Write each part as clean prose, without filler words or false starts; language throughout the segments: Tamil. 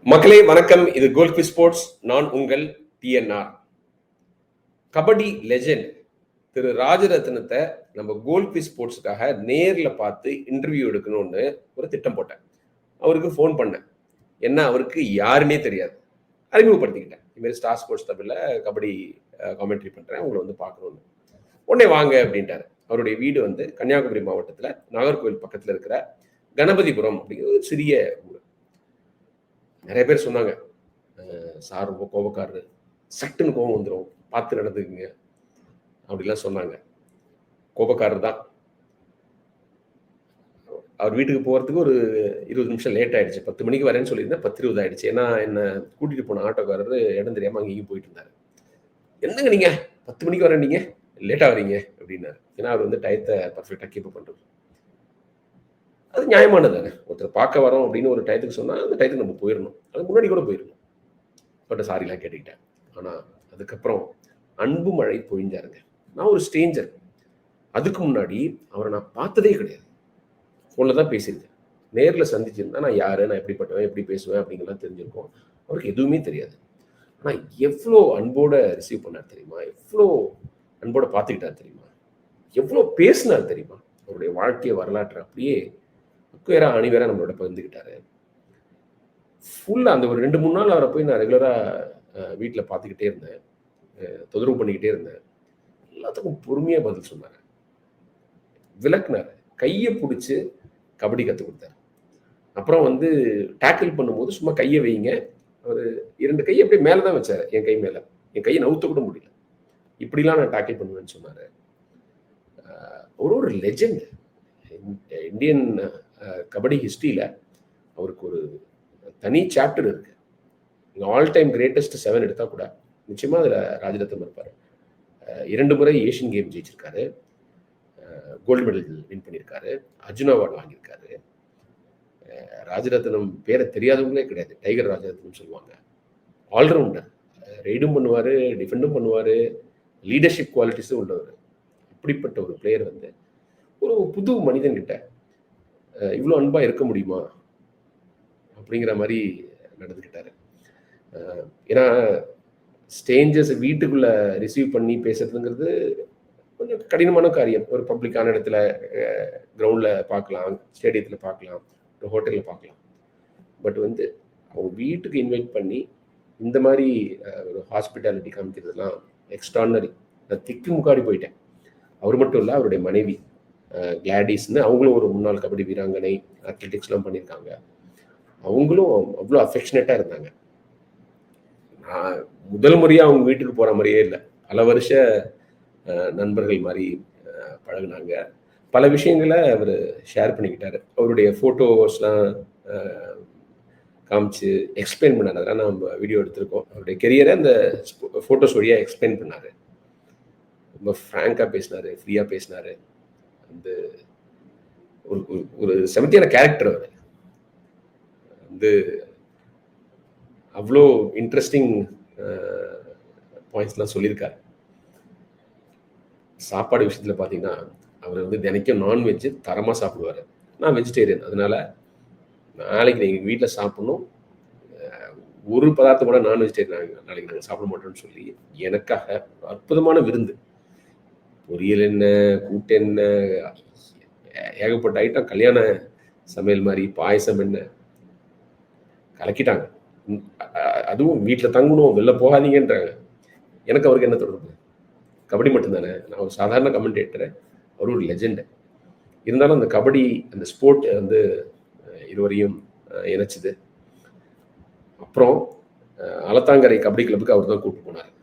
மக்களே வணக்கம். இது கோல்ஃபி ஸ்போர்ட்ஸ். நான் உங்கள் டிஎன்ஆர். கபடி லெஜெண்ட் திரு ராஜரத்னத்தை நம்ம கோல்ஃபி ஸ்போர்ட்ஸுக்காக நேரில் பார்த்து இன்டர்வியூ எடுக்கணும்னு ஒரு திட்டம் போட்டேன். அவருக்கு ஃபோன் பண்ணேன். என்ன, அவருக்கு யாருன்னே தெரியாது. அறிமுகப்படுத்திக்கிட்டேன். இதுமாரி ஸ்டார் ஸ்போர்ட்ஸ் தமிழில் கபடி காமெண்ட்ரி பண்ணுறேன், உங்களை வந்து பார்க்கணுன்னு. உடனே வாங்க அப்படின்ட்டாரு. அவருடைய வீடு வந்து கன்னியாகுமரி மாவட்டத்தில் நாகர்கோவில் பக்கத்தில் இருக்கிற கணபதிபுரம் அப்படிங்கிற ஒரு சிறிய ஊர். நிறைய பேர் சொன்னாங்க, சார் ரொம்ப கோபக்காரரு, சட்டுன்னு கோபம் வந்துடும், பார்த்து நடந்துக்குங்க அப்படிலாம் சொன்னாங்க. கோபக்காரர் தான். அவர் வீட்டுக்கு போகிறதுக்கு ஒரு 20 நிமிஷம் லேட் ஆகிடுச்சு. 10 மணிக்கு வரேன்னு சொல்லியிருந்தேன், 10:20 ஆகிடுச்சு. ஏன்னா என்னை கூட்டிகிட்டு போன ஆட்டோக்காரர் இடம் தெரியாமல் அங்கேயும் போயிட்டு இருந்தார். என்னங்க நீங்கள் 10 மணிக்கு வரேன், லேட்டாக வரீங்க அப்படின்னாரு. ஏன்னா அவர் வந்து டயத்தை பர்ஃபெக்டாக கீப் பண்ணுறது. அது நியாயமானது தானே. ஒருத்தர் பார்க்க வரோம் அப்படின்னு ஒரு டயத்துக்கு சொன்னால் அந்த டயத்துக்கு நம்ம போயிடணும். அது முன்னாடி கூட போயிடணும். பட் சாரிலாம் கேட்டுக்கிட்டேன். ஆனால் அதுக்கப்புறம் அன்பு மழை பொழிஞ்சாருங்க. நான் ஒரு ஸ்ட்ரேஞ்சர். அதுக்கு முன்னாடி அவரை நான் பார்த்ததே கிடையாது. ஃபோனில் தான் பேசியிருக்கேன். நேரில் சந்திச்சிருந்தா நான் யார், நான் எப்படிப்பட்டவன், எப்படி பேசுவேன் அப்படிங்கலாம் தெரிஞ்சிருக்கோம். அவருக்கு எதுவுமே தெரியாது. ஆனால் எவ்வளோ அன்போடு ரிசீவ் பண்ணார் தெரியுமா? எவ்வளோ அன்போடு பார்த்துக்கிட்டார் தெரியுமா? எவ்வளோ பேசினார் தெரியுமா? அவருடைய வாழ்க்கையை வரலாற்று அப்படியே அணிவேராக நம்மளோட பகிர்ந்துக்கிட்டாரு. ஃபுல்லாக அந்த ஒரு 2-3 நாள் அவரை போய் நான் ரெகுலராக வீட்டில் பார்த்துக்கிட்டே இருந்தேன், தொந்தரவு பண்ணிக்கிட்டே இருந்தேன். எல்லாத்துக்கும் பொறுமையாக பதில் சொன்னார், விளக்குனார், கையை பிடிச்சி கபடி கற்றுக் கொடுத்தார். அப்புறம் வந்து டேக்கிள் பண்ணும்போது சும்மா கையை வைங்க, அவர் 2 கையை அப்படியே மேலே தான் வச்சார். என் கை மேலே, என் கையை நவுத்த கூட முடியல. இப்படிலாம் நான் டேக்கிள் பண்ணுவேன்னு சொன்னார். ஒரு லெஜெண்ட். இந்தியன் கபடி ஹிஸ்ட்ரியில் அவருக்கு ஒரு தனி சாப்டர் இருக்கு. ஆல் டைம் கிரேட்டஸ்ட் 7 எடுத்தால் கூட நிச்சயமாக அதில் ராஜரத்னம் இருப்பார். 2 முறை ஏஷியன் கேம் ஜெயிச்சிருக்காரு, கோல்டு மெடல் வின் பண்ணியிருக்காரு, அர்ஜுனா அவார்டு வாங்கியிருக்காரு. ராஜரத்னம் பேரை தெரியாதவங்களே கிடையாது. டைகர் ராஜரத்னம் சொல்லுவாங்க. ஆல்ரவுண்டர், ரைடும் பண்ணுவார், டிஃபெண்டும் பண்ணுவார், லீடர்ஷிப் குவாலிட்டிஸும் உள்ளவர். அப்படிப்பட்ட ஒரு பிளேயர் வந்து ஒரு புது மனிதன்கிட்ட இவ்வளோ அன்பாக இருக்க முடியுமா அப்படிங்கிற மாதிரி நடந்துக்கிட்டாரு. ஏன்னா ஸ்ட்ரேஞ்சர்ஸ் வீட்டுக்குள்ளே ரிசீவ் பண்ணி பேசுறதுங்கிறது கொஞ்சம் கடினமான காரியம். ஒரு பப்ளிக்கான இடத்துல, கிரவுண்டில் பார்க்கலாம், ஸ்டேடியத்தில் பார்க்கலாம், ஒரு ஹோட்டலில் பார்க்கலாம். பட் வந்து அவங்க வீட்டுக்கு இன்வைட் பண்ணி இந்த மாதிரி ஒரு ஹாஸ்பிட்டாலிட்டி காமிக்கிறதுலாம் எக்ஸ்ட்ரானரி. நான் திக்கு முக்காடி போயிட்டேன். அவர் மட்டும் இல்லை, அவருடைய மனைவி கிளாடிஸ்ன்னு, அவங்களும் ஒரு முன்னாள் கபடி வீராங்கனை, அத்லெட்டிக்ஸ்லாம் பண்ணியிருக்காங்க. அவங்களும் அவ்வளோ அஃபெக்ஷனேட்டாக இருந்தாங்க. நான் முதல் முறையாக அவங்க வீட்டுக்கு போகிற மாதிரியே இல்லை, பல வருஷ நண்பர்கள் மாதிரி பழகினாங்க. பல விஷயங்களை அவர் ஷேர் பண்ணிக்கிட்டார். அவருடைய ஃபோட்டோஸ்லாம் காமிச்சு எக்ஸ்பிளைன் பண்ணார். அதெல்லாம் நம்ம வீடியோ எடுத்திருக்கோம். அவருடைய கெரியரை அந்த ஃபோட்டோஸ் வழியாக எக்ஸ்பிளைன் பண்ணார். ரொம்ப ஃப்ராங்காக பேசினார், ஃப்ரீயாக பேசினார். அந்த ஒரு செமத்தியான கேரக்டர். அவர் வந்து அவ்வளோ இன்ட்ரெஸ்டிங் பாயிண்ட்ஸ்லாம் சொல்லியிருக்காரு. சாப்பாடு விஷயத்தில் பார்த்தீங்கன்னா, அவர் வந்து தினைக்கும் நான்வெஜ்ஜு தரமாக சாப்பிடுவார். நான் வெஜிடேரியன், அதனால நாளைக்கு நீங்கள் வீட்டில் சாப்பிட்ணும், ஒரு பதார்த்தம் கூட நான் வெஜிடேரியன் நாளைக்கு நாங்கள் சாப்பிட மாட்டோம்னு சொல்லி எனக்காக அற்புதமான விருந்து. பொரியல் என்ன, கூட்டு என்ன, ஏகப்பட்ட ஐட்டம், கல்யாண சமையல் மாதிரி, பாயசம் என்ன, கலக்கிட்டாங்க. அதுவும் வீட்டில் தங்கணும், வெளில போகாதீங்கன்றாங்க. எனக்கு அவருக்கு என்ன தொடர்பு? கபடி மட்டும்தானே. நான் ஒரு சாதாரண கமெண்டேட்டர், அவர் ஒரு லெஜெண்டு. இருந்தாலும் அந்த கபடி, அந்த ஸ்போர்ட் வந்து இருவரையும் இணைச்சிது. அப்புறம் அலத்தாங்கரை கபடி கிளப்புக்கு அவர் தான் கூப்பிட்டு போனார்.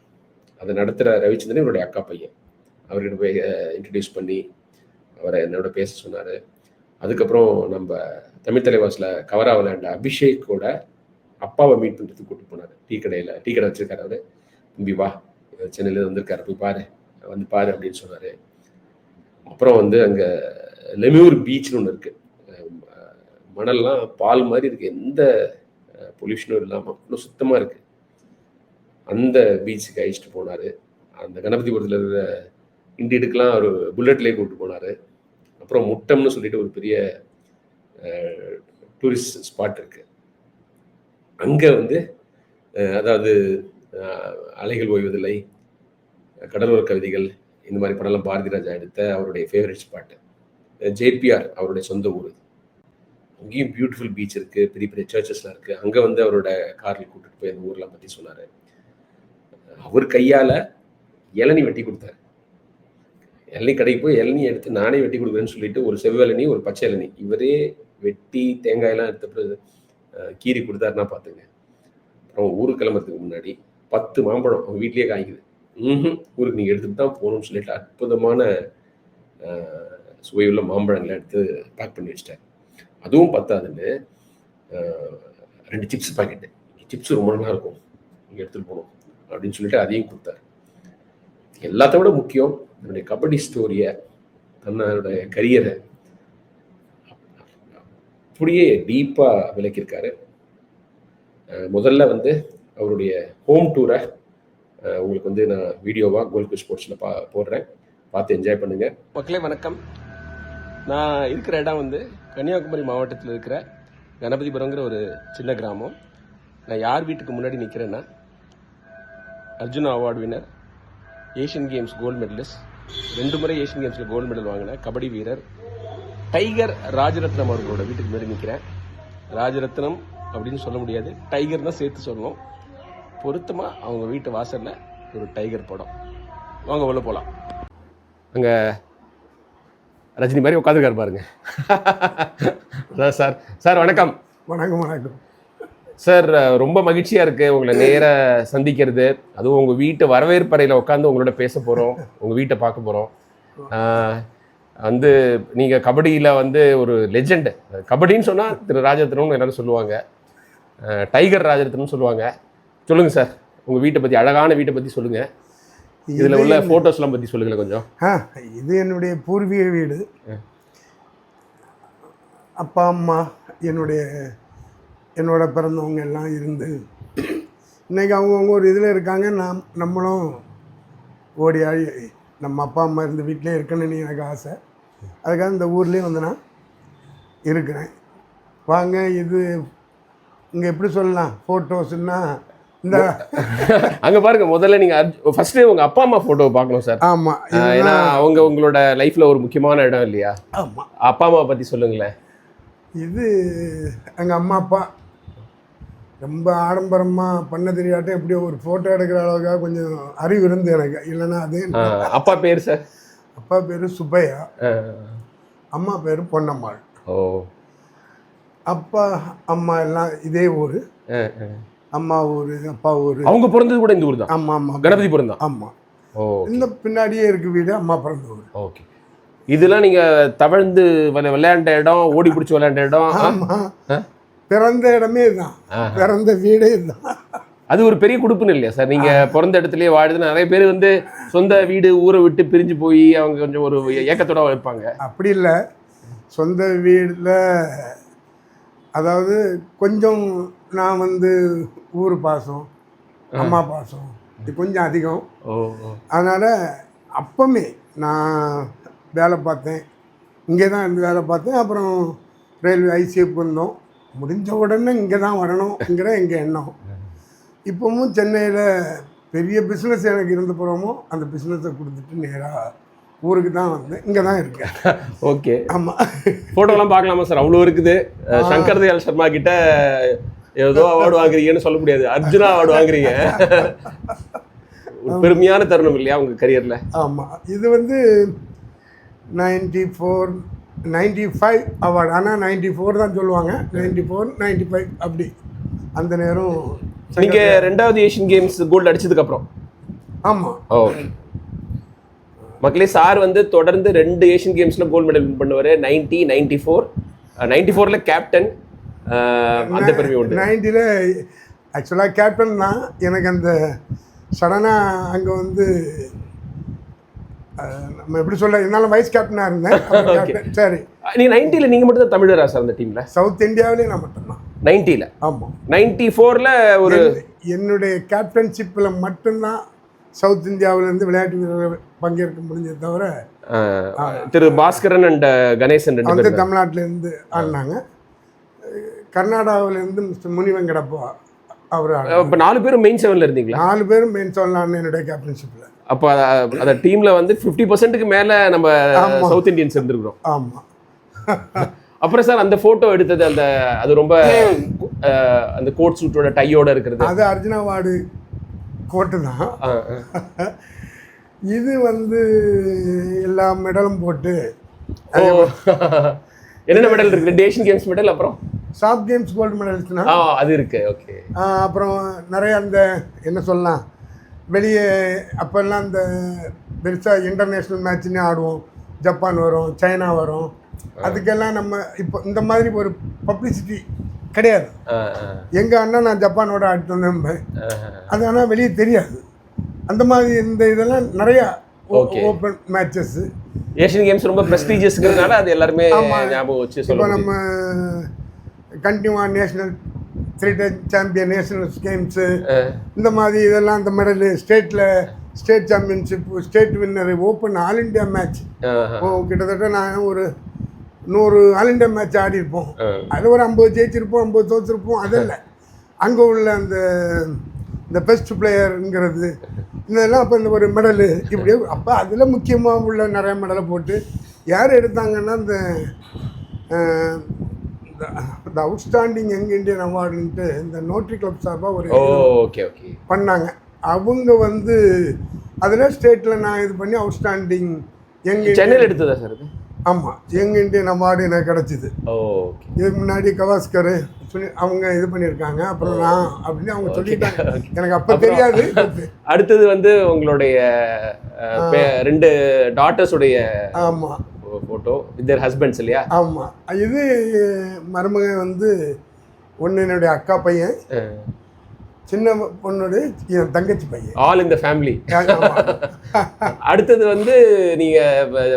அதை நடத்துகிற ரவிச்சந்திரன் என்னுடைய அக்கா பையன். அவர்கிட்ட போய் இன்ட்ரடியூஸ் பண்ணி அவரை என்னோட பேச சொன்னார். அதுக்கப்புறம் நம்ம தமிழ் தலைவாசில் கவரா விளையாண்ட அபிஷேக்கோட அப்பாவை மீட் பண்ணுறதுக்கு கூப்பிட்டு போனார். டீ கடை வச்சிருக்காரு அவர். தம்பி வா, சென்னையில் வந்திருக்காரு, போய் பாரு, வந்து பாரு அப்படின்னு சொன்னார். அப்புறம் வந்து அங்கே லெமியூர் பீச்னு ஒன்று இருக்குது. மணல்லாம் பால் மாதிரி இருக்குது, எந்த பொல்யூஷனும் இல்லாமல் அவ்வளோ சுத்தமாக இருக்குது. அந்த பீச்சுக்கு அழிச்சிட்டு போனார். அந்த கணபதிபுரத்தில் இருக்கிற இண்டியடுக்கெலாம் ஒரு புல்லட்லேயே கூப்பிட்டு போனார். அப்புறம் முட்டம்னு சொல்லிட்டு ஒரு பெரிய டூரிஸ்ட் ஸ்பாட் இருக்குது. அங்கே வந்து அதாவது அலைகள் ஓய்வதில்லை, கடலோர கவிதைகள், இந்த மாதிரி படம்லாம் பாரதி ராஜா எடுத்த அவருடைய ஃபேவரட் ஸ்பாட்டு. ஜேபிஆர் அவருடைய சொந்த ஊர். அங்கேயும் பியூட்டிஃபுல் பீச் இருக்குது, பெரிய பெரிய சர்ச்சஸ்லாம் இருக்குது. அங்கே வந்து அவரோட காரில் கூட்டிகிட்டு போய் அந்த ஊர்லாம் பற்றி சொன்னார். அவர் கையால் இளநி வெட்டி கொடுத்தாரு. இளநி கடைக்கு போய் இளநி எடுத்து நானே வெட்டி கொடுக்குறேன்னு சொல்லிட்டு ஒரு செவ்விளநி ஒரு பச்சை இளநி இவரே வெட்டி தேங்காயெல்லாம் எடுத்து கீரி கொடுத்தாருன்னா பார்த்துங்க. அப்புறம் ஊருக்கு கிளம்புறதுக்கு முன்னாடி 10 மாம்பழம் அவங்க வீட்லேயே காய்க்குது. ஊருக்கு நீங்கள் எடுத்துகிட்டு தான் போகணும்னு சொல்லிட்டு அற்புதமான சுவையுள்ள மாம்பழங்களை எடுத்து பேக் பண்ணி வச்சிட்டார். அதுவும் பத்தாதுன்னு 2 சிப்ஸ் பாக்கெட்டு, சிப்ஸ் ரொம்ப நல்லா இருக்கும், நீங்கள் எடுத்துகிட்டு போகணும் அப்படின்னு சொல்லிட்டு அதையும் கொடுத்தாரு. எல்லாத்த விட முக்கியம் என்னுடைய கபடி ஸ்டோரியை, தன்னோடைய கரியரை அப்படியே டீப்பாக விளக்கியிருக்காரு. முதல்ல வந்து அவருடைய ஹோம் டூரை உங்களுக்கு வந்து நான் வீடியோவாக கோல்ட் ஸ்போர்ட்ஸில் போடுறேன், பார்த்து என்ஜாய் பண்ணுங்கள். மக்களே வணக்கம். நான் இருக்கிற இடம் வந்து கன்னியாகுமரி மாவட்டத்தில் இருக்கிற கணபதிபுரங்கிற ஒரு சின்ன கிராமம். நான் யார் வீட்டுக்கு முன்னாடி நிற்கிறேன்னா, Arjuna award winner, Asian games gold medalist, 2 முறை ஏஷியன் கேம்ஸில் கோல்டு மெடல் வாங்கின கபடி வீரர் டைகர் ராஜரத்னம் அவர்களோட வீட்டுக்கு முன்னாடி நிற்கிறேன். ராஜரத்னம் அப்படின்னு சொல்ல முடியாது, டைகர் தான் சேர்த்து சொல்லணும். பொருத்தமாக அவங்க வீட்டு வாசலில் ஒரு டைகர் படம். வாங்க உள்ள போகலாம். அங்கே ரஜினி மாதிரி உட்காந்துருக்காரு பாருங்க. சார் சார் வணக்கம். வணக்கம். வணக்கம் சார். ரொம்ப மகிழ்ச்சியாக இருக்குது உங்களை நேராக சந்திக்கிறது. அதுவும் உங்கள் வீட்டு வரவேற்பறையில் உட்காந்து உங்களோட பேச போகிறோம், உங்கள் வீட்டை பார்க்க போகிறோம். வந்து நீங்கள் கபடியில் வந்து ஒரு லெஜெண்ட். கபடின்னு சொன்னால் திரு ராஜரத்னம்னு எல்லாரும் சொல்லுவாங்க, டைகர் ராஜரத்னம்னு சொல்லுவாங்க. சொல்லுங்கள் சார், உங்கள் வீட்டை பற்றி, அழகான வீட்டை பற்றி சொல்லுங்கள். இதில் உள்ள ஃபோட்டோஸ்லாம் பற்றி சொல்லுங்கள் கொஞ்சம். இது என்னுடைய பூர்வீக வீடு. அப்பா அம்மா என்னோட பிறந்தவங்க எல்லாம் இருந்து இன்றைக்கி அவங்கவுங்க ஒரு இதில் இருக்காங்க. நம்மளும் ஓடி ஆடி நம்ம அப்பா அம்மா இருந்த வீட்டிலே இருக்கணும்னு எனக்கு ஆசை. அதுக்காக இந்த ஊர்லேயே வந்து நான் இருக்கிறேன். வாங்க, இது இங்கே எப்படி சொல்லலாம், ஃபோட்டோஸ்ன்னா இந்த அங்கே பாருங்க. முதல்ல நீங்கள் ஃபர்ஸ்ட்டு உங்கள் அப்பா அம்மா ஃபோட்டோவை பார்க்கணும் சார். ஆமாம், ஏன்னா அவங்க உங்களோட லைஃப்பில் ஒரு முக்கியமான இடம் இல்லையா? ஆமாம். அப்பா அம்மாவை பற்றி சொல்லுங்களேன். இது எங்கள் அம்மா அப்பா ரொம்ப ஆடம்பரமாக பண்ண தெரியாட்டும் எப்படியோ ஒரு ஃபோட்டோ எடுக்கிற அளவுக்காக கொஞ்சம் அறிவு இருந்து எனக்கு. இல்லைன்னா அது அப்பா பேர் சார்? அப்பா பேர் சுப்பையா, அம்மா பேர் பொன்னம்மாள். ஓ. அப்பா அம்மா எல்லாம் இதே ஊர். அம்மா ஊர், அப்பா ஊர். அவங்க பிறந்தது கூட இந்த ஊர் தான்? ஆமாம் ஆமாம், கணபதிபுரம் தான். ஆமாம். ஓ. இந்த பின்னாடியே இருக்கு வீடு, அம்மா பிறந்த ஊர். ஓகே. இதெல்லாம் நீங்கள் தவழ்ந்து விளையாண்ட இடம், ஓடி பிடிச்சி விளையாண்ட இடம்? ஆமாம், பிறந்த இடமே இதுதான், பிறந்த வீடே இதுதான். அது ஒரு பெரிய குடுப்புன்னு இல்லையா சார்? நீங்கள் பிறந்த இடத்துலயே வாழுது. நிறைய பேர் வந்து சொந்த வீடு ஊரை விட்டு பிரிஞ்சு போய் அவங்க கொஞ்சம் ஒரு ஏக்கத்தோட இருப்பாங்க. அப்படி இல்லை, சொந்த வீட்டில் அதாவது கொஞ்சம் நான் வந்து ஊர் பாசம், அம்மா பாசம் இது கொஞ்சம் அதிகம். அதனால் அப்பமே நான் வேலை பார்த்தேன், இங்கே தான் இருந்து வேலை பார்த்தேன். அப்புறம் ரயில்வே ஐசிஎஃப் வந்தோம். முடிஞ்ச உடனே இங்கே தான் வரணுங்கிற எங்கள் எண்ணம். இப்போவும் சென்னையில் பெரிய பிஸ்னஸ் எனக்கு இருந்த போகிறோமோ அந்த பிஸ்னஸை கொடுத்துட்டு நேராக ஊருக்கு தான் வந்து இங்கே தான் இருக்கேன். ஓகே. ஆமாம். ஃபோட்டோலாம் பார்க்கலாமா சார்? அவ்வளோ இருக்குது. சங்கர் தயாள் சர்மா கிட்ட ஏதோ அவார்டு வாங்குறீங்கன்னு சொல்ல முடியாது, அர்ஜுனா அவார்டு வாங்குறீங்க. ஒரு பெருமையான தருணம் இல்லையா உங்கள் கரியரில்? ஆமாம். இது வந்து 94, 95 அவார்டு. ஆனால் 94 தான் சொல்லுவாங்க, 94, 95 அப்படி. அந்த நேரம் நீங்கள் 2வது ஏஷியன் கேம்ஸ் கோல்டு அடிச்சதுக்கப்புறம்? ஆமாம். ஓ. மக்களே, சார் வந்து தொடர்ந்து 2 ஏஷியன் கேம்ஸில் கோல்டு மெடல் வின் பண்ணுவார். 90, 94. 94ல் கேப்டன், அந்த பெருமை உண்டு. 90ல் ஆக்சுவலாக கேப்டன் தான். எனக்கு அந்த சடனாக அங்கே வந்து நம்ம எப்படி சொல்ல, என்னால் வைஸ் கேப்டனாக இருந்தேன். சரி. நீ 90ல் நீங்கள் மட்டும் தான் தமிழரா சார் அந்த டீமில்? சவுத் இந்தியாவிலே நான் மட்டும்தான் 90ல். ஆமாம். 94ல் ஒரு என்னுடைய கேப்டன்ஷிப்பில் மட்டும்தான் சவுத் இந்தியாவிலேருந்து விளையாட்டு வீரர்கள் பங்கேற்க முடிஞ்சது. தவிர திரு பாஸ்கரன் அண்ட் கணேசன் வந்து தமிழ்நாட்டிலேருந்து ஆடினாங்க. கர்நாடகாவிலேருந்து மிஸ்டர் முனி வெங்கடப்பா அவர் இப்போ 4 பேரும் மெயின் 7ல இருந்தீங்களா? 4 பேரும் மெயின் சொல்லலாம்னு என்னுடைய கேப்டன்ஷிப்பில். அப்போ அந்த டீமில் வந்து 50%க்கு மேலே நம்ம சவுத் இந்தியன்ஸ் இருந்திருக்கிறோம். ஆமாம். அப்புறம் சார் அந்த ஃபோட்டோ எடுத்தது அது ரொம்ப அந்த கோட் சூட்டோட டையோட இருக்கிறது, அது அர்ஜுனா அவார்டு கோட்டு தான். இது வந்து எல்லா மெடலும் போட்டு என்னென்ன மெடல் இருக்கு? 2 ஏஷியன் கேம்ஸ் மெடல், அப்புறம் சாஃப்ட் கேம்ஸ் கோல்டு மெடல்ஸ்னா அது இருக்கு. ஓகே. அப்புறம் நிறைய அந்த என்ன சொல்லலாம், வெளியே அப்போல்லாம் அந்த பெருசாக இன்டர்நேஷ்னல் மேட்ச்னே ஆடுவோம். ஜப்பான் வரும், சைனா வரும், அதுக்கெல்லாம் நம்ம இப்போ இந்த மாதிரி ஒரு பப்ளிசிட்டி கிடையாது. எங்கள் அண்ணா நான் ஜப்பானோட ஆடிட்டு வந்தேன், அது ஆனால் வெளியே தெரியாது. அந்த மாதிரி இந்த இதெல்லாம் நிறையா ஓப்பன் மேட்சஸ். ஏஷியன் கேம்ஸ் ரொம்ப ப்ரெஸ்டீஜியஸ்ங்கிறதுனால அது எல்லாருமே ஞாபகம் வச்சு இப்போ சொல்லுவோம். நம்ம கண்டினியூவா national 3 time champion, national games, இந்த மாதிரி இதெல்லாம் அந்த medal, state championship, state winner, open all India match, கிட்டத்தட்ட நான் ஒரு 100 ஆல் இண்டியா மேட்ச் ஆடிருப்போம். அதில் ஒரு 50 ஜெயிச்சிருப்போம், 50 தோற்றுருப்போம். அதில் அங்கே உள்ள இந்த பெஸ்ட் பிளேயருங்கிறது இதெல்லாம் அப்போ இந்த ஒரு மெடலு இப்படியே. அப்போ அதில் முக்கியமாக உள்ள நிறைய மெடலை போட்டு யார் எடுத்தாங்கன்னா இந்த அவுட்ஸ்டாண்டிங் யங் இண்டியன் அவார்டுன்ட்டு இந்த நோட்ரி கிளப் சார்பாக ஒரு பண்ணாங்க. அவங்க வந்து அதில் ஸ்டேட்டில் நான் இது பண்ணி அவுட்ஸ்டாண்டிங் யங் சென்னையில் எடுத்ததா சார்? ஆமாம், யங் இண்டியன் அவார்டு எனக்கு கிடச்சிது. இதுக்கு முன்னாடி கவாஸ்கர் அவங்க இது பண்ணியிருக்காங்க, அப்புறம் நான் அப்படின்னு அவங்க சொல்லிட்டாங்க, எனக்கு அப்போ தெரியாது. அடுத்தது வந்து உங்களுடைய 2 டாட்டர்ஸுடைய ஆமாம் ஃபோட்டோ வித் தேர் ஹஸ்பண்ட்ஸ் இல்லையா? ஆமாம். இது மருமகன் வந்து ஒன்று என்னுடைய அக்கா பையன், சின்ன பொண்ணோட என் தங்கச்சி பையன், ஆல் இந்த ஃபேமிலி. அடுத்தது வந்து நீங்க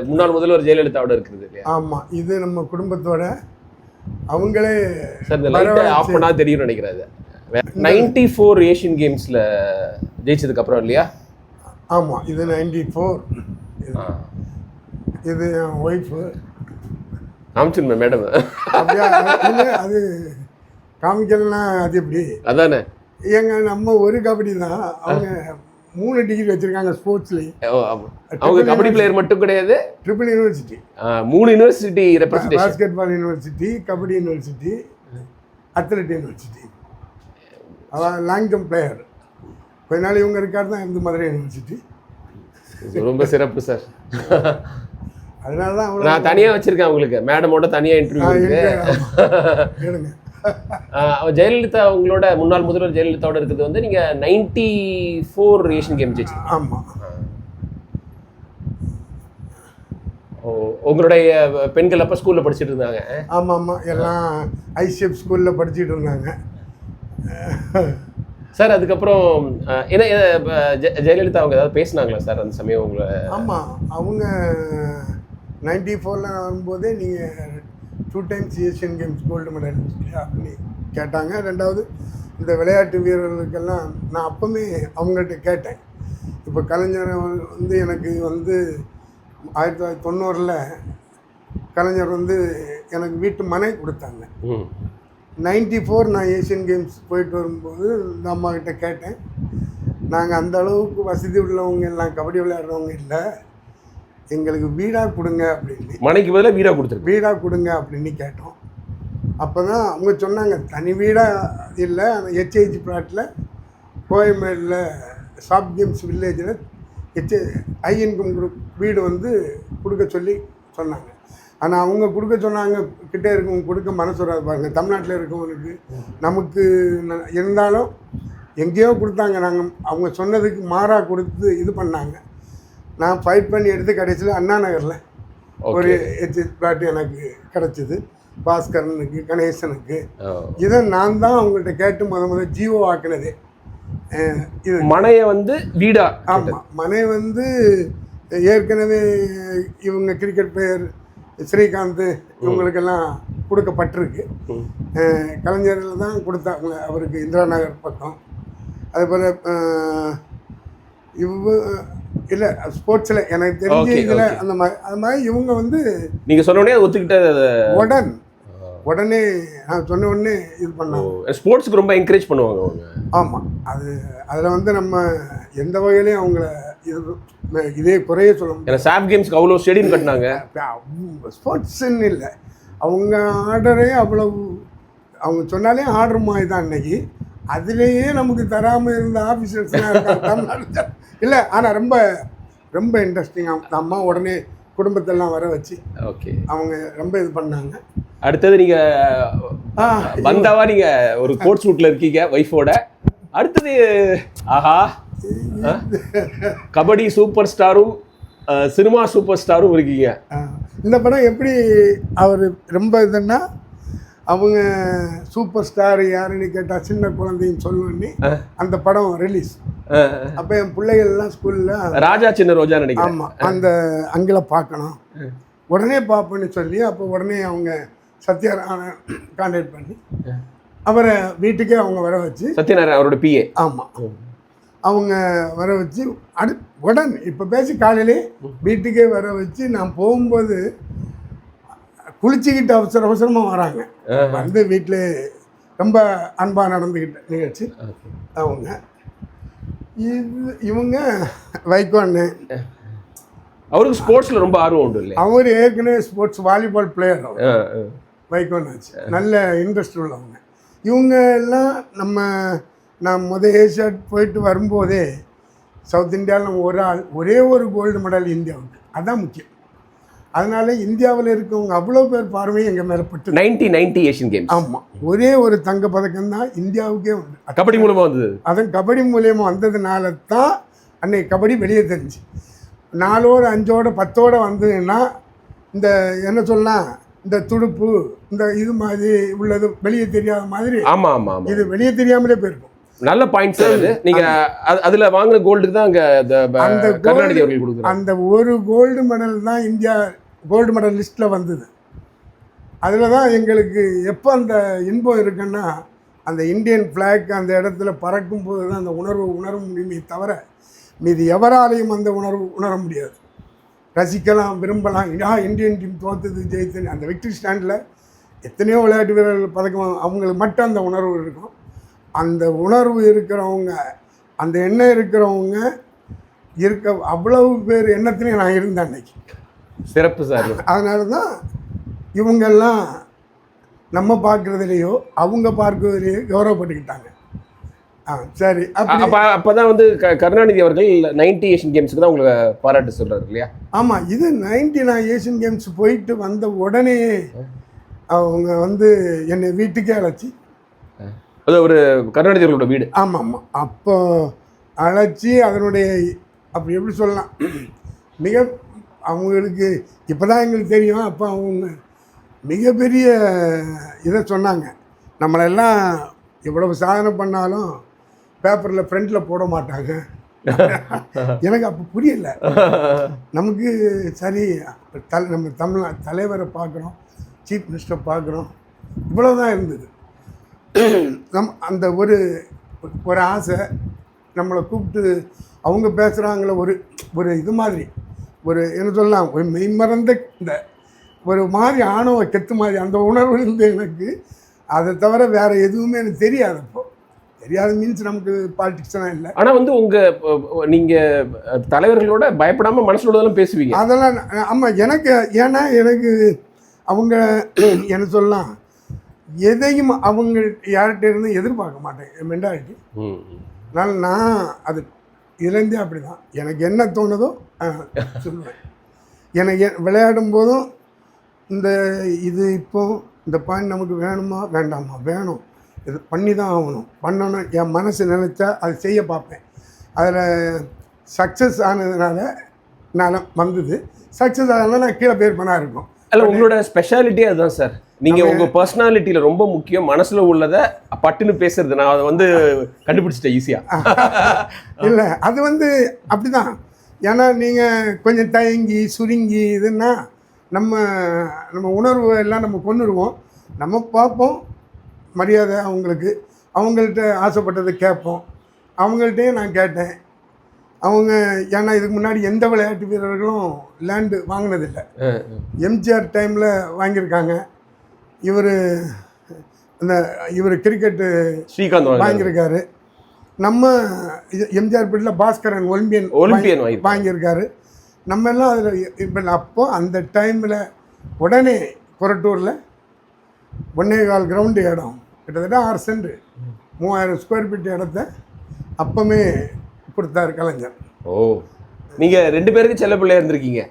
முன்னாள் முதல்வர் ஜெயலலிதாவோட இருக்குது இல்லையா? ஆமாம், இது நம்ம குடும்பத்தோட அவங்களே சார் இந்த லைட்டை ஆஃப் பண்ணா தெரியும்னு நினைக்கிறாரு. 94 ஏஷியன் கேம்ஸ்ல ஜெயிச்சதுக்கு அப்புறம் இல்லையா? ஆமாம், இது 94. இது என் ஒய்ஃபு காமிச்சிருந்தேன் மேடம். அப்படியா? அது காமிக்கலன்னா அது எப்படி? அதானே, நம்ம ஒரு கபடி தான், அவங்க 3 டிகிரி வச்சிருக்காங்க ஸ்போர்ட்ஸ்லேயே. அவங்க கபடி பிளேயர் மட்டும் கிடையாது, triple university, 3 university representation, basket university, kabaddi university, athlete university. அவன் லாங் ஜம்ப் பிளேயர். கொஞ்ச நாள் இவங்க இருக்காரு தான் இந்த மதுரை யூனிவர்சிட்டி. ரொம்ப சிறப்பு சார். அதனால தான் நான் தனியாக வச்சிருக்கேன் உங்களுக்கு, மேடமோட தனியாக இன்டர்வியூ கேளுங்க. ஜெயலலிதா உங்களோட முன்னாள் முதல்வர் ஜெயலலிதாவோட இருக்கிறது வந்து நீங்க 94 ஏஷியன் கேம் ஜெயிச்சு. ஆமா. உங்களுடைய பெண்கள் அப்ப ஸ்கூல்ல படிச்சுட்டு இருந்தாங்க? ஆமா ஆமா, எல்லாம் ஐசிஎஃப் ஸ்கூல்ல படிச்சுட்டு இருந்தாங்க சார். அதுக்கப்புறம் என்ன ஜெயலலிதா அவங்க ஏதாவது பேசினாங்களா சார் அந்த சமயம் உங்களை? ஆமாம், அவங்க 94ல் வரும்போதே நீங்கள் 2 times Asian games gold medal அப்படின்னு கேட்டாங்க. 2வது இந்த விளையாட்டு வீரர்களுக்கெல்லாம் நான் அப்போவுமே அவங்கள்ட்ட கேட்டேன். இப்போ கலைஞர் வந்து எனக்கு வந்து 1990ல் கலைஞர் வந்து எனக்கு வீட்டு மனை கொடுத்தாங்க. 94 நான் ஏஷியன் கேம்ஸ் போயிட்டு வரும்போது இந்த அம்மாக்கிட்ட கேட்டேன், நாங்கள் அந்த அளவுக்கு வசதி உள்ளவங்க எல்லாம் கபடி விளையாடுறவங்க இல்லை, எங்களுக்கு வீடாக கொடுங்க அப்படின்னு. மனைக்கு பதிலாக வீடாக கொடுத்துருக்கு, வீடாக கொடுங்க அப்படின்னு கேட்டோம். அப்போ தான் அவங்க சொன்னாங்க, தனி வீடாக இல்லை, ஹெச்ஐஜி பிளாட்டில் கோயம்பேடில் சாஃப்ட் கேம்ஸ் வில்லேஜில் ஹை இன்கம் குரூப் வீடு வந்து கொடுக்க சொல்லி சொன்னாங்க. ஆனால் அவங்க கொடுக்க சொன்னாங்க, கிட்டே இருக்கவங்க கொடுக்க மனசு வராது பாருங்க. தமிழ்நாட்டில் இருக்கவங்களுக்கு நமக்கு இருந்தாலும் எங்கேயோ கொடுத்தாங்க, நாங்கள் அவங்க சொன்னதுக்கு மாறாக கொடுத்து இது பண்ணாங்க. நான் ஃபைட் பண்ணி எடுத்து கடைசியில் அண்ணா நகரில் ஒரு ஹெச்ஐஜி பிளாட் எனக்கு கிடச்சிது, பாஸ்கரனுக்கு கணேசனுக்கு. இதை நான் தான் அவங்கள்ட்ட கேட்டு முத ஜியோ ஆக்கினதே. இது மனையை வந்து வீடா? ஆமாம், மனை வந்து ஏற்கனவே இவங்க கிரிக்கெட் பிளேயர் ஸ்ரீகாந்த் இவங்களுக்கெல்லாம் கொடுக்கப்பட்டிருக்கு. கலைஞர்கள் தான் கொடுத்தாங்க அவருக்கு, இந்திரா நகர் பக்கம். அதுபோல் இல்லை ஸ்போர்ட்ஸில் எனக்கு தெரிஞ்ச இதில் அந்த மாதிரி அது மாதிரி இவங்க வந்து நீங்கள் சொன்ன உடனே ஒத்துக்கிட்ட உடனே நான் சொன்ன உடனே இது பண்ணாங்க. ஸ்போர்ட்ஸுக்கு ரொம்ப என்கரேஜ் பண்ணுவாங்க அவங்க. ஆமாம். அதில் வந்து நம்ம எந்த வகையிலையும் அவங்கள இதே குறைய சொல்ல முடியாது. ஏன்னா சாப் கேம்ஸ்க்கு அவ்வளோ ஸ்டேடியம் கட்டினாங்க. ஸ்போர்ட்ஸ்ன்னு இல்லை, அவங்க ஆர்டரே அவ்வளவு, அவங்க சொன்னாலே ஆர்டர் மாதிரி தான் இன்னைக்கு. அதுலேயே நமக்கு தராமல் இருந்த ஆஃபீஸர்ஸ்லாம் இருக்காங்க இல்லை. ஆனால் ரொம்ப ரொம்ப இன்ட்ரெஸ்டிங்காக அம்மா உடனே குடும்பத்தெல்லாம் வர வச்சு ஓகே அவங்க ரொம்ப இது பண்ணாங்க. அடுத்தது நீங்கள் வந்தாவா நீங்கள் ஒரு கோட் சூட்டில் இருக்கீங்க ஒய்ஃபோட. அடுத்தது ஆஹா கபடி சூப்பர் ஸ்டாரும் சினிமா சூப்பர் ஸ்டாரும் இருக்கீங்க. இந்த படம் எப்படி அவர் ரொம்ப இதுன்னா, அவங்க சூப்பர் ஸ்டார் யாருன்னு கேட்டால் சின்ன குழந்தைன்னு சொல்லுவேன்னு அந்த படம் ரிலீஸ். அப்போ என் பிள்ளைகள்லாம் ஸ்கூலில் ராஜா சின்ன ரோஜா நினைக்கிறேன். ஆமாம், அந்த அங்கே பார்க்கணும் உடனே பார்ப்பேன்னு சொல்லி அப்போ உடனே அவங்க சத்யநாராயண கான்டாக்ட் பண்ணி அவரை வீட்டுக்கே அவங்க வர வச்சு, சத்யநாராயண அவரோட பிஏ. ஆமாம், அவங்க வர வச்சு உடனே இப்போ பேசி காலையிலே வீட்டுக்கே வர வச்சு நான் போகும்போது குளிச்சுக்கிட்டு அவசர அவசரமாக வராங்க. வந்து வீட்டில் ரொம்ப அன்பாக நடந்துக்கிட்ட நிகழ்ச்சி. அவங்க இவங்க வைகோ அண்ணன், அவருக்கு ஸ்போர்ட்ஸில் ரொம்ப ஆர்வம் உண்டு இல்லை? அவர் ஏற்கனவே ஸ்போர்ட்ஸ் வாலிபால் பிளேயர். வைகோன்னாச்சு, நல்ல இன்ட்ரெஸ்ட் உள்ளவங்க. இவங்க எல்லாம் நான் ஏஷியாட் போயிட்டு வரும்போதே சவுத் இந்தியாவில் நம்ம ஒரே ஒரு கோல்டு மெடல் இந்தியாவுக்கு, அதுதான் முக்கியம். அதனால இந்தியாவில் இருக்கவங்க அவ்வளோ பேர் பார்வையும் எங்கள் மேலே பட்டு 1990 ஏஷியன் கேம்ஸ். ஆமாம், ஒரே ஒரு தங்க பதக்கம் தான் இந்தியாவுக்கே வந்து கபடி மூலமாக வந்தது. அதன் கபடி மூலியமாக வந்ததுனால தான் அன்னைக்கு கபடி வெளியே தெரிஞ்சு. 4ஓட 5ஓட 10ஓட வந்ததுன்னா இந்த என்ன சொல்லலாம், இந்த துடுப்பு இந்த இது மாதிரி உள்ளது வெளியே தெரியாத மாதிரி. ஆமாம் ஆமாம் ஆமாம், இது வெளியே தெரியாமலே போயிருக்கும். நல்ல பாயிண்ட் சார். அது நீங்கள் அதில் வாங்கின கோல்டுக்கு தான் அங்கே அந்த கருணாநிதி அவர்கள் கொடுக்குறாங்க. அந்த ஒரு கோல்டு மெடல் தான் இந்தியா கோல்டு மெடல் லிஸ்ட்டில் வந்தது. அதில் தான் எங்களுக்கு எப்போ அந்த இன்பம் இருக்குன்னா, அந்த இந்தியன் ஃப்ளாக் அந்த இடத்துல பறக்கும் போது தான் அந்த உணர முடியுமே தவிர மீது எவராலையும் அந்த உணர முடியாது. ரசிக்கலாம், விரும்பலாம், இந்தியன் டீம் தோற்றுது ஜெயித்துன்னு அந்த விக்டரி ஸ்டாண்டில் எத்தனையோ விளையாட்டு வீரர்கள் பதக்கம், அவங்களுக்கு மட்டும் அந்த உணர்வு இருக்கும். அந்த உணர்வு இருக்கிறவங்க, அந்த எண்ணம் இருக்கிறவங்க அவ்வளவு பேர் எண்ணத்துலேயும் நான் இருந்தேன் அன்னைக்கு. சிறப்பு சார். அதனால தான் இவங்கெல்லாம் நம்ம பார்க்குறதுலையோ அவங்க பார்க்குறதுலையோ கௌரவப்பட்டுக்கிட்டாங்க. சரி, அப்போதான் வந்து கருணாநிதி அவர்கள் 90 ஏஷியன் கேம்ஸுக்கு தான் உங்களுக்கு பாராட்டு சொல்கிறாரு இல்லையா? ஆமாம், இது 90 நான் ஏஷியன் கேம்ஸ் போயிட்டு வந்த உடனே அவங்க வந்து என்னை வீட்டுக்கே அழைச்சி, அது ஒரு கருணாநிதி அவர்களோட வீடு. ஆமாம் ஆமாம், அப்போ அழைச்சி அதனுடைய அப்படி எப்படி சொல்லலாம், மிக அவங்களுக்கு இப்போ தான் எங்களுக்கு தெரியும். அப்போ அவங்க மிகப்பெரிய இதை சொன்னாங்க. நம்மளெல்லாம் எவ்வளவு சாதனை பண்ணாலும் பேப்பரில் ஃப்ரண்ட்டில் போட மாட்டாங்க. எனக்கு அப்போ புரியலை. நமக்கு சரி, நம்ம தலைவரை பார்க்குறோம், சீஃப் மினிஸ்டரை பார்க்குறோம், இவ்வளோதான் இருந்தது. அந்த ஒரு ஆசை, நம்மளை கூப்பிட்டு அவங்க பேசுகிறாங்களே ஒரு இது மாதிரி, ஒரு என்ன சொல்லலாம், ஒரு மெய்மறந்த இந்த ஒரு மாதிரி ஆணவ கெத்து மாதிரி அந்த உணர்வு இருந்து எனக்கு. அதை தவிர வேறு எதுவுமே எனக்கு தெரியாது. அப்போ தெரியாது மீன்ஸ் நமக்கு பாலிடிக்ஸ்லாம் இல்லை. ஆனால் வந்து நீங்கள் தலைவர்களோட பயப்படாமல் மனசோடலாம் பேசுவீங்க. அதெல்லாம் ஆமாம், ஏன்னா எனக்கு அவங்க என்ன சொல்லலாம், எதையும் அவங்க யார்கிட்ட இருந்து எதிர்பார்க்க மாட்டேன். என் மென்டாலிட்டி. அதனால் நான் அது இதுலேருந்தே அப்படி தான். எனக்கு என்ன தோணுதோ சொல்லுவேன். எனக்கு விளையாடும் போதும் இது இப்போ இந்த பாயிண்ட் நமக்கு வேணுமா வேண்டாமா, வேணும், இது பண்ணி தான் ஆகணும், பண்ணணும், என் மனசு நினச்சா அது செய்ய பார்ப்பேன். அதில் சக்ஸஸ் ஆனதுனால நான் வந்தது, சக்ஸஸ் ஆனதுனால நான் கீழே பேர் பண்ணா இருக்கும். அல்ல, உங்களோட ஸ்பெஷாலிட்டியே அதுதான் சார். நீங்கள் உங்கள் பர்சனாலிட்டியில் ரொம்ப முக்கியம் மனசில் உள்ளதை பட்டுன்னு பேசுறது. நான் அதை வந்து கண்டுபிடிச்சிட்டேன் ஈஸியாக. இல்லை, அது வந்து அப்படி தான். ஏன்னா நீங்கள் கொஞ்சம் தயங்கி சுருங்கி இதுன்னா நம்ம உணர்வு எல்லாம் நம்ம கொண்டுடுவோம். நம்ம பார்ப்போம், மரியாதை அவங்களுக்கு, அவங்கள்ட்ட ஆசைப்பட்டதை கேட்போம். அவங்கள்ட்டே நான் கேட்டேன். அவங்க ஏன்னா இதுக்கு முன்னாடி எந்த விளையாட்டு வீரர்களும் லேண்டு வாங்கினதில்லை. எம்ஜிஆர் டைமில் வாங்கியிருக்காங்க. இவர் கிரிக்கெட்டு ஸ்ரீகாந்த் வாங்கியிருக்காரு. நம்ம எம்ஜிஆர் பீரியடில் பாஸ்கரன் ஒலிம்பியன் வாங்கியிருக்காரு. நம்ம எல்லாம் அதில் இப்போ அப்போ அந்த டைமில் உடனே கொரட்டூரில் 1.25 கிரவுண்டு இடம், கிட்டத்தட்ட 6 சென்ட் 3000 ஸ்கொயர் ஃபீட் இடத்த அப்பமே கொடுத்தாரு கலைஞர். ஓ, நீங்க 2 பேருக்கு செல்ல பிள்ளையா இருந்திருக்கீங்க.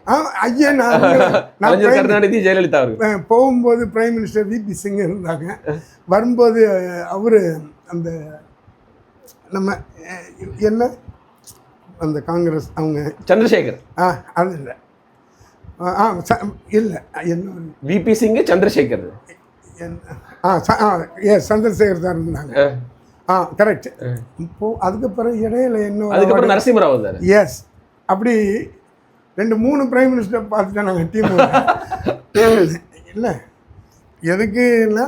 ஐயா, நான் கருணாநிதி, ஜெயலலிதா போகும்போது பிரைம் மினிஸ்டர் விபி சிங் இருந்தாங்க. வரும்போது அவரு அந்த நம்ம என்ன அந்த காங்கிரஸ் அவங்க சந்திரசேகர், அது இல்லை இல்லை என்ன விபி சிங் சந்திரசேகர், சந்திரசேகர் தான் இருந்தாங்க. கரெக்ட். இப்போ அதுக்கப்புறம் இடையில என்ன, அதுக்கப்புறம் நரசிம்மராவ் வந்தார். எஸ், அப்படி 2-3 பிரைம் மினிஸ்டர் பார்த்துட்டேன் நாங்கள் டீம். இல்லை எதுக்குன்னா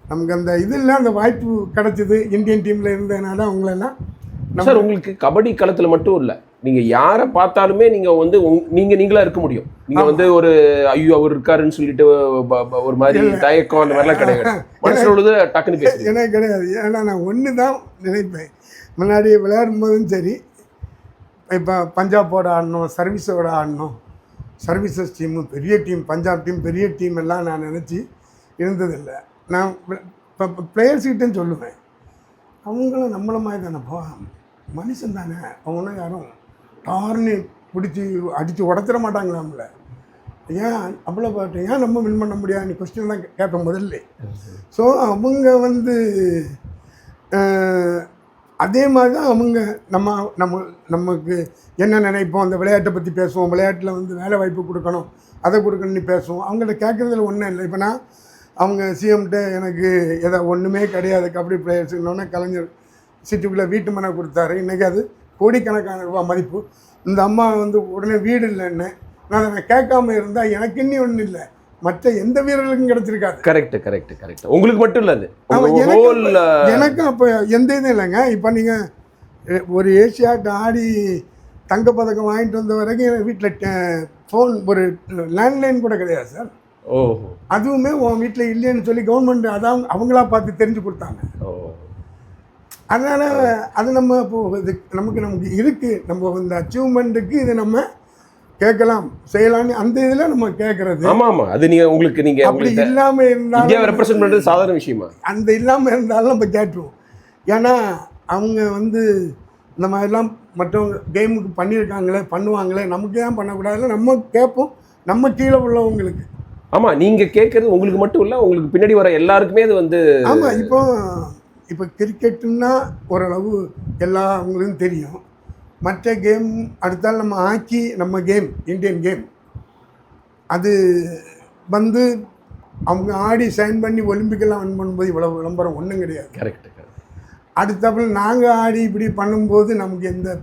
நமக்கு அந்த இது இல்லை, அந்த வாய்ப்பு கிடைச்சிது இந்தியன் டீமில் இருந்ததுனால அவங்களெல்லாம். சார், உங்களுக்கு கபடி களத்தில் மட்டும் இல்லை, நீங்கள் யாரை பார்த்தாலுமே நீங்கள் வந்து நீங்களா இருக்க முடியும். நீங்கள் வந்து ஒரு ஐயோ அவர் இருக்காருன்னு சொல்லிட்டு ஒரு மாதிரி தயக்கம் அந்த மாதிரிலாம் கிடையாது. மனசோடு டக்குன்னு பேச எனக்கு கிடையாது. ஏன்னா நான் ஒன்று தான் நினைப்பேன், முன்னாடி விளையாடும்போதும் சரி, இப்போ பஞ்சாபோட ஆடணும், சர்வீஸோட ஆடணும், சர்வீசஸ் டீமு பெரிய டீம், பஞ்சாப் டீம் பெரிய டீம் எல்லாம் நான் நினச்சி இருந்ததில்லை. நான் இப்போ பிளேயர்ஸ்கிட்டேன்னு சொல்லுவேன், அவங்களும் நம்மள மாதிரி தானேப்பா, மனுஷன் தானே, அவங்களும் யாரும் டார்னு பிடிச்சி அடித்து உடச்சிட மாட்டாங்களா நம்மளை, ஏன் அவ்வளோ பாட்டு ஏன் நம்ம வின் பண்ண முடியாது கொஸ்டின் தான் கேட்பேன் முதல்ல. ஸோ அவங்க வந்து அதே மாதிரி தான் அவங்க நமக்கு என்ன நினைப்போம், அந்த விளையாட்டை பற்றி பேசுவோம், விளையாட்டில் வந்து வேலை வாய்ப்பு கொடுக்கணும், அதை கொடுக்கணும்னு பேசுவோம். அவங்கள்ட்ட கேட்குறதுல ஒன்றும் இல்லை. இப்போ நான் அவங்க சிஎம்கிட்ட எனக்கு எதை ஒன்றுமே கிடையாது கபடி பிளேயர்ஸுன்னொன்னே கலைஞர் சிட்டிக்குள்ளே வீட்டு மனை கொடுத்தாரு. இன்றைக்கி அது கோடிக்கணக்கான ரூபா மதிப்பு. இந்த அம்மா வந்து உடனே வீடு இல்லைன்னு நான் கேட்காம இருந்தால் எனக்கு இன்னும் ஒன்றும் இல்லை, மற்ற எந்த வீரர்களுக்கும் கிடைச்சிருக்காது. கரெக்ட். உங்களுக்கு மட்டும் இல்லை, எனக்கும் அப்போ எந்த இதுவும் இல்லைங்க. இப்போ நீங்கள் ஒரு ஏசியாட்டு ஆடி தங்கப்பதக்கம் வாங்கிட்டு வந்த வரைக்கும் என் வீட்டில் ஃபோன் ஒரு லேண்ட்லைன் கூட கிடையாது சார். அதுவுமே உன் வீட்டில் இல்லைன்னு சொல்லி கவர்மெண்ட் அதான் அவங்களா பார்த்து தெரிஞ்சு கொடுத்தாங்க. அதனால் அது நம்ம இப்போது இது நமக்கு இருக்குது, நம்ம இந்த அச்சீவ்மெண்ட்டுக்கு இது நம்ம கேட்கலாம் செய்யலாம்னு அந்த இதில் நம்ம கேட்குறது. ஆமாம், அது நீங்கள் அப்படி இல்லாமல் இருந்தாலும் ரெப்ரசன்ட் பண்ணுறது சாதாரண விஷயமா, அந்த இல்லாமல் இருந்தாலும் நம்ம கேட்டுருவோம். ஏன்னா அவங்க வந்து இந்த மாதிரிலாம் மற்றவங்க கேமுக்கு பண்ணியிருக்காங்களே பண்ணுவாங்களே, நமக்கு ஏன் பண்ணக்கூடாதுல நம்ம கேட்போம், நம்ம கீழே உள்ளவங்களுக்கு. ஆமாம், நீங்கள் கேட்குறது உங்களுக்கு மட்டும் இல்லை, உங்களுக்கு பின்னாடி வர எல்லாருக்குமே அது வந்து. ஆமாம், இப்போ கிரிக்கெட்டுன்னா ஓரளவு அவங்களுக்கும் தெரியும். மற்ற கேம் அடுத்தால் நம்ம ஹாக்கி, நம்ம கேம் இந்தியன் கேம், அது வந்து அவங்க ஆடி சைன் பண்ணி ஒலிம்பிக்கெல்லாம் வின் பண்ணும்போது இவ்வளோ விளம்பரம் ஒன்றும் கிடையாது. கரெக்ட். அடுத்தப்பல் நாங்கள் ஆடி இப்படி பண்ணும்போது நமக்கு எந்த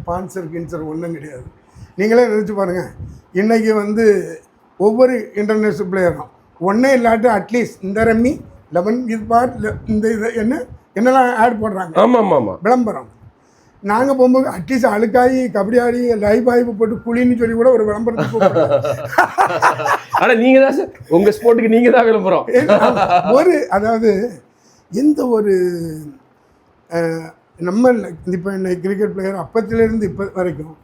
கின்சர் ஒன்றும் கிடையாது. நீங்களே நினச்சி பாருங்கள், இன்றைக்கி வந்து ஒவ்வொரு இன்டர்நேஷ்னல் பிளேயரும் ஒன்றே இல்லாட்டு அட்லீஸ்ட் இந்த ரம்மி 11 இது பார் இந்த இது என்னெல்லாம் ஆட் போடுறாங்க. ஆமாம், விளம்பரம். நாங்கள் போகும்போது அட்லீஸ்ட் அழுக்காகி கபடி ஆடி லைவ் ஆய்வு போட்டு குழின்னு சொல்லி கூட ஒரு விளம்பரத்துக்கு ஆனால் நீங்கள் தான் சார் உங்கள் ஸ்போர்ட்டுக்கு நீங்கள் தான் விளம்பரம். அதாவது எந்த ஒரு நம்ம இப்போ இன்னைக்கு கிரிக்கெட் பிளேயர் அப்பத்திலேருந்து இப்போ வரைக்கும்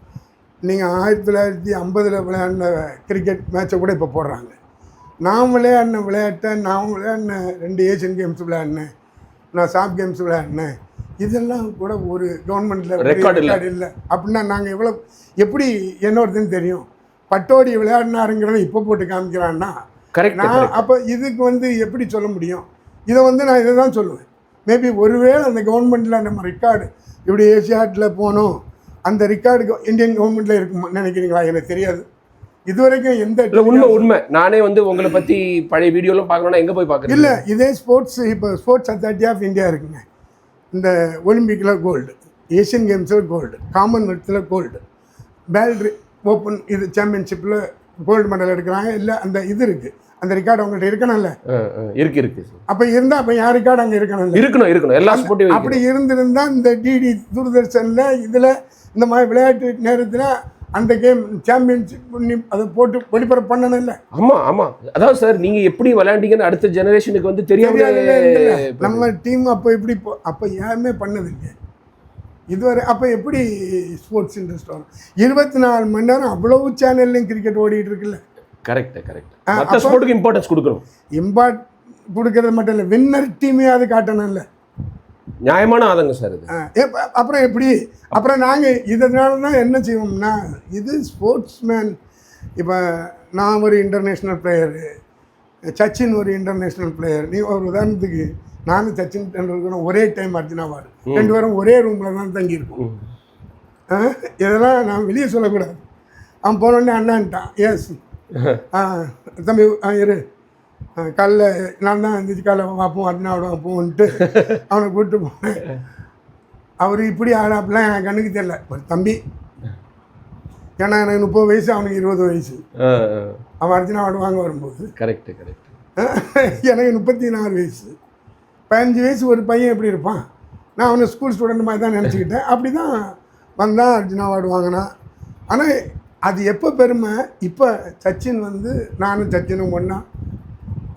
நீங்கள் 1950 விளையாடின கிரிக்கெட் மேட்சை கூட இப்போ போடுறாங்க. நான் விளையாடின விளையாட்டை, நான் விளையாடின 2 ஏஷியன் கேம்ஸ் விளையாடினேன், நான் சாஃப்ட் கேம்ஸ் விளையாடினேன், இதெல்லாம் கூட ஒரு கவர்மெண்ட்டில் ரெக்கார்டு இல்லை. அப்படின்னா நாங்கள் எப்படி என்னொருத்தன்னு தெரியும், பட்டோடி விளையாடினாருங்கிறத இப்போ போட்டு காமிக்கிறான்னா நான் அப்போ இதுக்கு வந்து எப்படி சொல்ல முடியும்? இதை வந்து நான் இதை தான் சொல்லுவேன். மேபி ஒருவேளை அந்த கவர்மெண்ட்டில் நம்ம ரெக்கார்டு இப்படி ஏசியாட்டில் போனோம், அந்த ரெக்கார்டு இந்தியன் கவர்மெண்ட்டில் இருக்கும் நினைக்கிறீங்களா? எனக்கு தெரியாது. இது வரைக்கும் எந்த உண்மை நானே வந்து உங்களை பற்றி பழைய வீடியோலாம் பார்க்கணுன்னா எங்கே போய் பார்க்குறேன்? இல்லை, இதே ஸ்போர்ட்ஸ் இப்போ ஸ்போர்ட்ஸ் அத்தாரிட்டி ஆஃப் இந்தியா இருக்குங்க. இந்த ஒலிம்பிக்கில் கோல்டு, ஏஷியன் கேம்ஸில் கோல்டு, காமன்வெல்த்தில் கோல்டு, பேல்ட்ரி ஓப்பன் இது சாம்பியன்ஷிப்பில் கோல்டு மெடல் எடுக்கிறாங்க. இல்லை அந்த இது இருக்குது, அந்த ரெக்கார்டு அவங்கள்ட்ட இருக்கணும்ல? இருக்கு. அப்போ இருந்தால் அப்போ யார் ரெக்கார்டு அங்கே இருக்கணும் எல்லா ஸ்போர்ட்டையும். அப்படி இருந்திருந்தால் இந்த டிடி தூர்தர்ஷனில் இதில் இந்த மாதிரி விளையாட்டு நேரத்தில் அந்த கேம் சாம்பியன்ஷிப் அதை போட்டு ஒளிபரப்பு பண்ணணும் இல்லை? ஆமாம். அதாவது சார் நீங்கள் எப்படி விளையாண்டீங்கன்னு அடுத்த ஜெனரேஷனுக்கு வந்து தெரியாது. நம்ம டீம் அப்போ எப்படி அப்போ யாருமே பண்ணதில்லை. இதுவரை அப்போ எப்படி ஸ்போர்ட்ஸ் இன்ட்ரெஸ்ட் வரும்? 24 மணி நேரம் அவ்வளவு சேனல்லையும் கிரிக்கெட் ஓடிட்டு இருக்குல்ல. Correct correct. மற்ற ஸ்போர்ட்டுக்கு இம்பார்ட்டன்ஸ் கொடுக்கணும். கொடுக்கறது மட்டும் இல்லை, வின்னர் டீமே அது காட்டணும்ல. நியாயமான ஆதங்க சார் இது. அப்புறம் எப்படி? அப்புறம் நாங்கள் இதனால தான் என்ன செய்வோம்னா, இது ஸ்போர்ட்ஸ்மேன். இப்போ நான் ஒரு இன்டர்நேஷ்னல் பிளேயரு, சச்சின் ஒரு இன்டர்நேஷ்னல் பிளேயர். நீ ஒரு உதாரணத்துக்கு நானும் சச்சின் டெண்டுல்கரும் ஒரே டைம் அர்ஜுனா அவார்டு, 2 பேரும் ஒரே ரூமில் தான் தங்கியிருக்கோம். இதெல்லாம் நான் வெளியே சொல்லக்கூடாது. அவன் போனோடனே அண்ணான்ட்டான், எஸ் தம்பி இரு, காலைல நான் தான் இருந்துச்சு, காலைல பார்ப்போம் அர்ஜுனாவோட பார்ப்போம்ன்ட்டு அவனை கூப்பிட்டு போனேன். அவர் இப்படி ஆடாப்பெல்லாம் என் கண்ணுக்கு தெரியல. ஒரு தம்பி, ஏன்னா எனக்கு 30 வயசு, அவனுக்கு 20 வயசு. அவன் அர்ஜுனா அவார்டு வாங்க வரும்போது கரெக்ட் கரெக்ட். எனக்கு 34 வயசு. 15 வயசு ஒரு பையன் எப்படி இருப்பான்? நான் அவனை ஸ்கூல் ஸ்டூடெண்ட் மாதிரி தான் நினச்சிக்கிட்டேன். அப்படி தான் வந்தான், அர்ஜுனா அவார்டு வாங்கினான். ஆனால் அது எப்போ பெருமை? இப்போ சச்சின் வந்து நானும் சச்சினும் ஒன்றா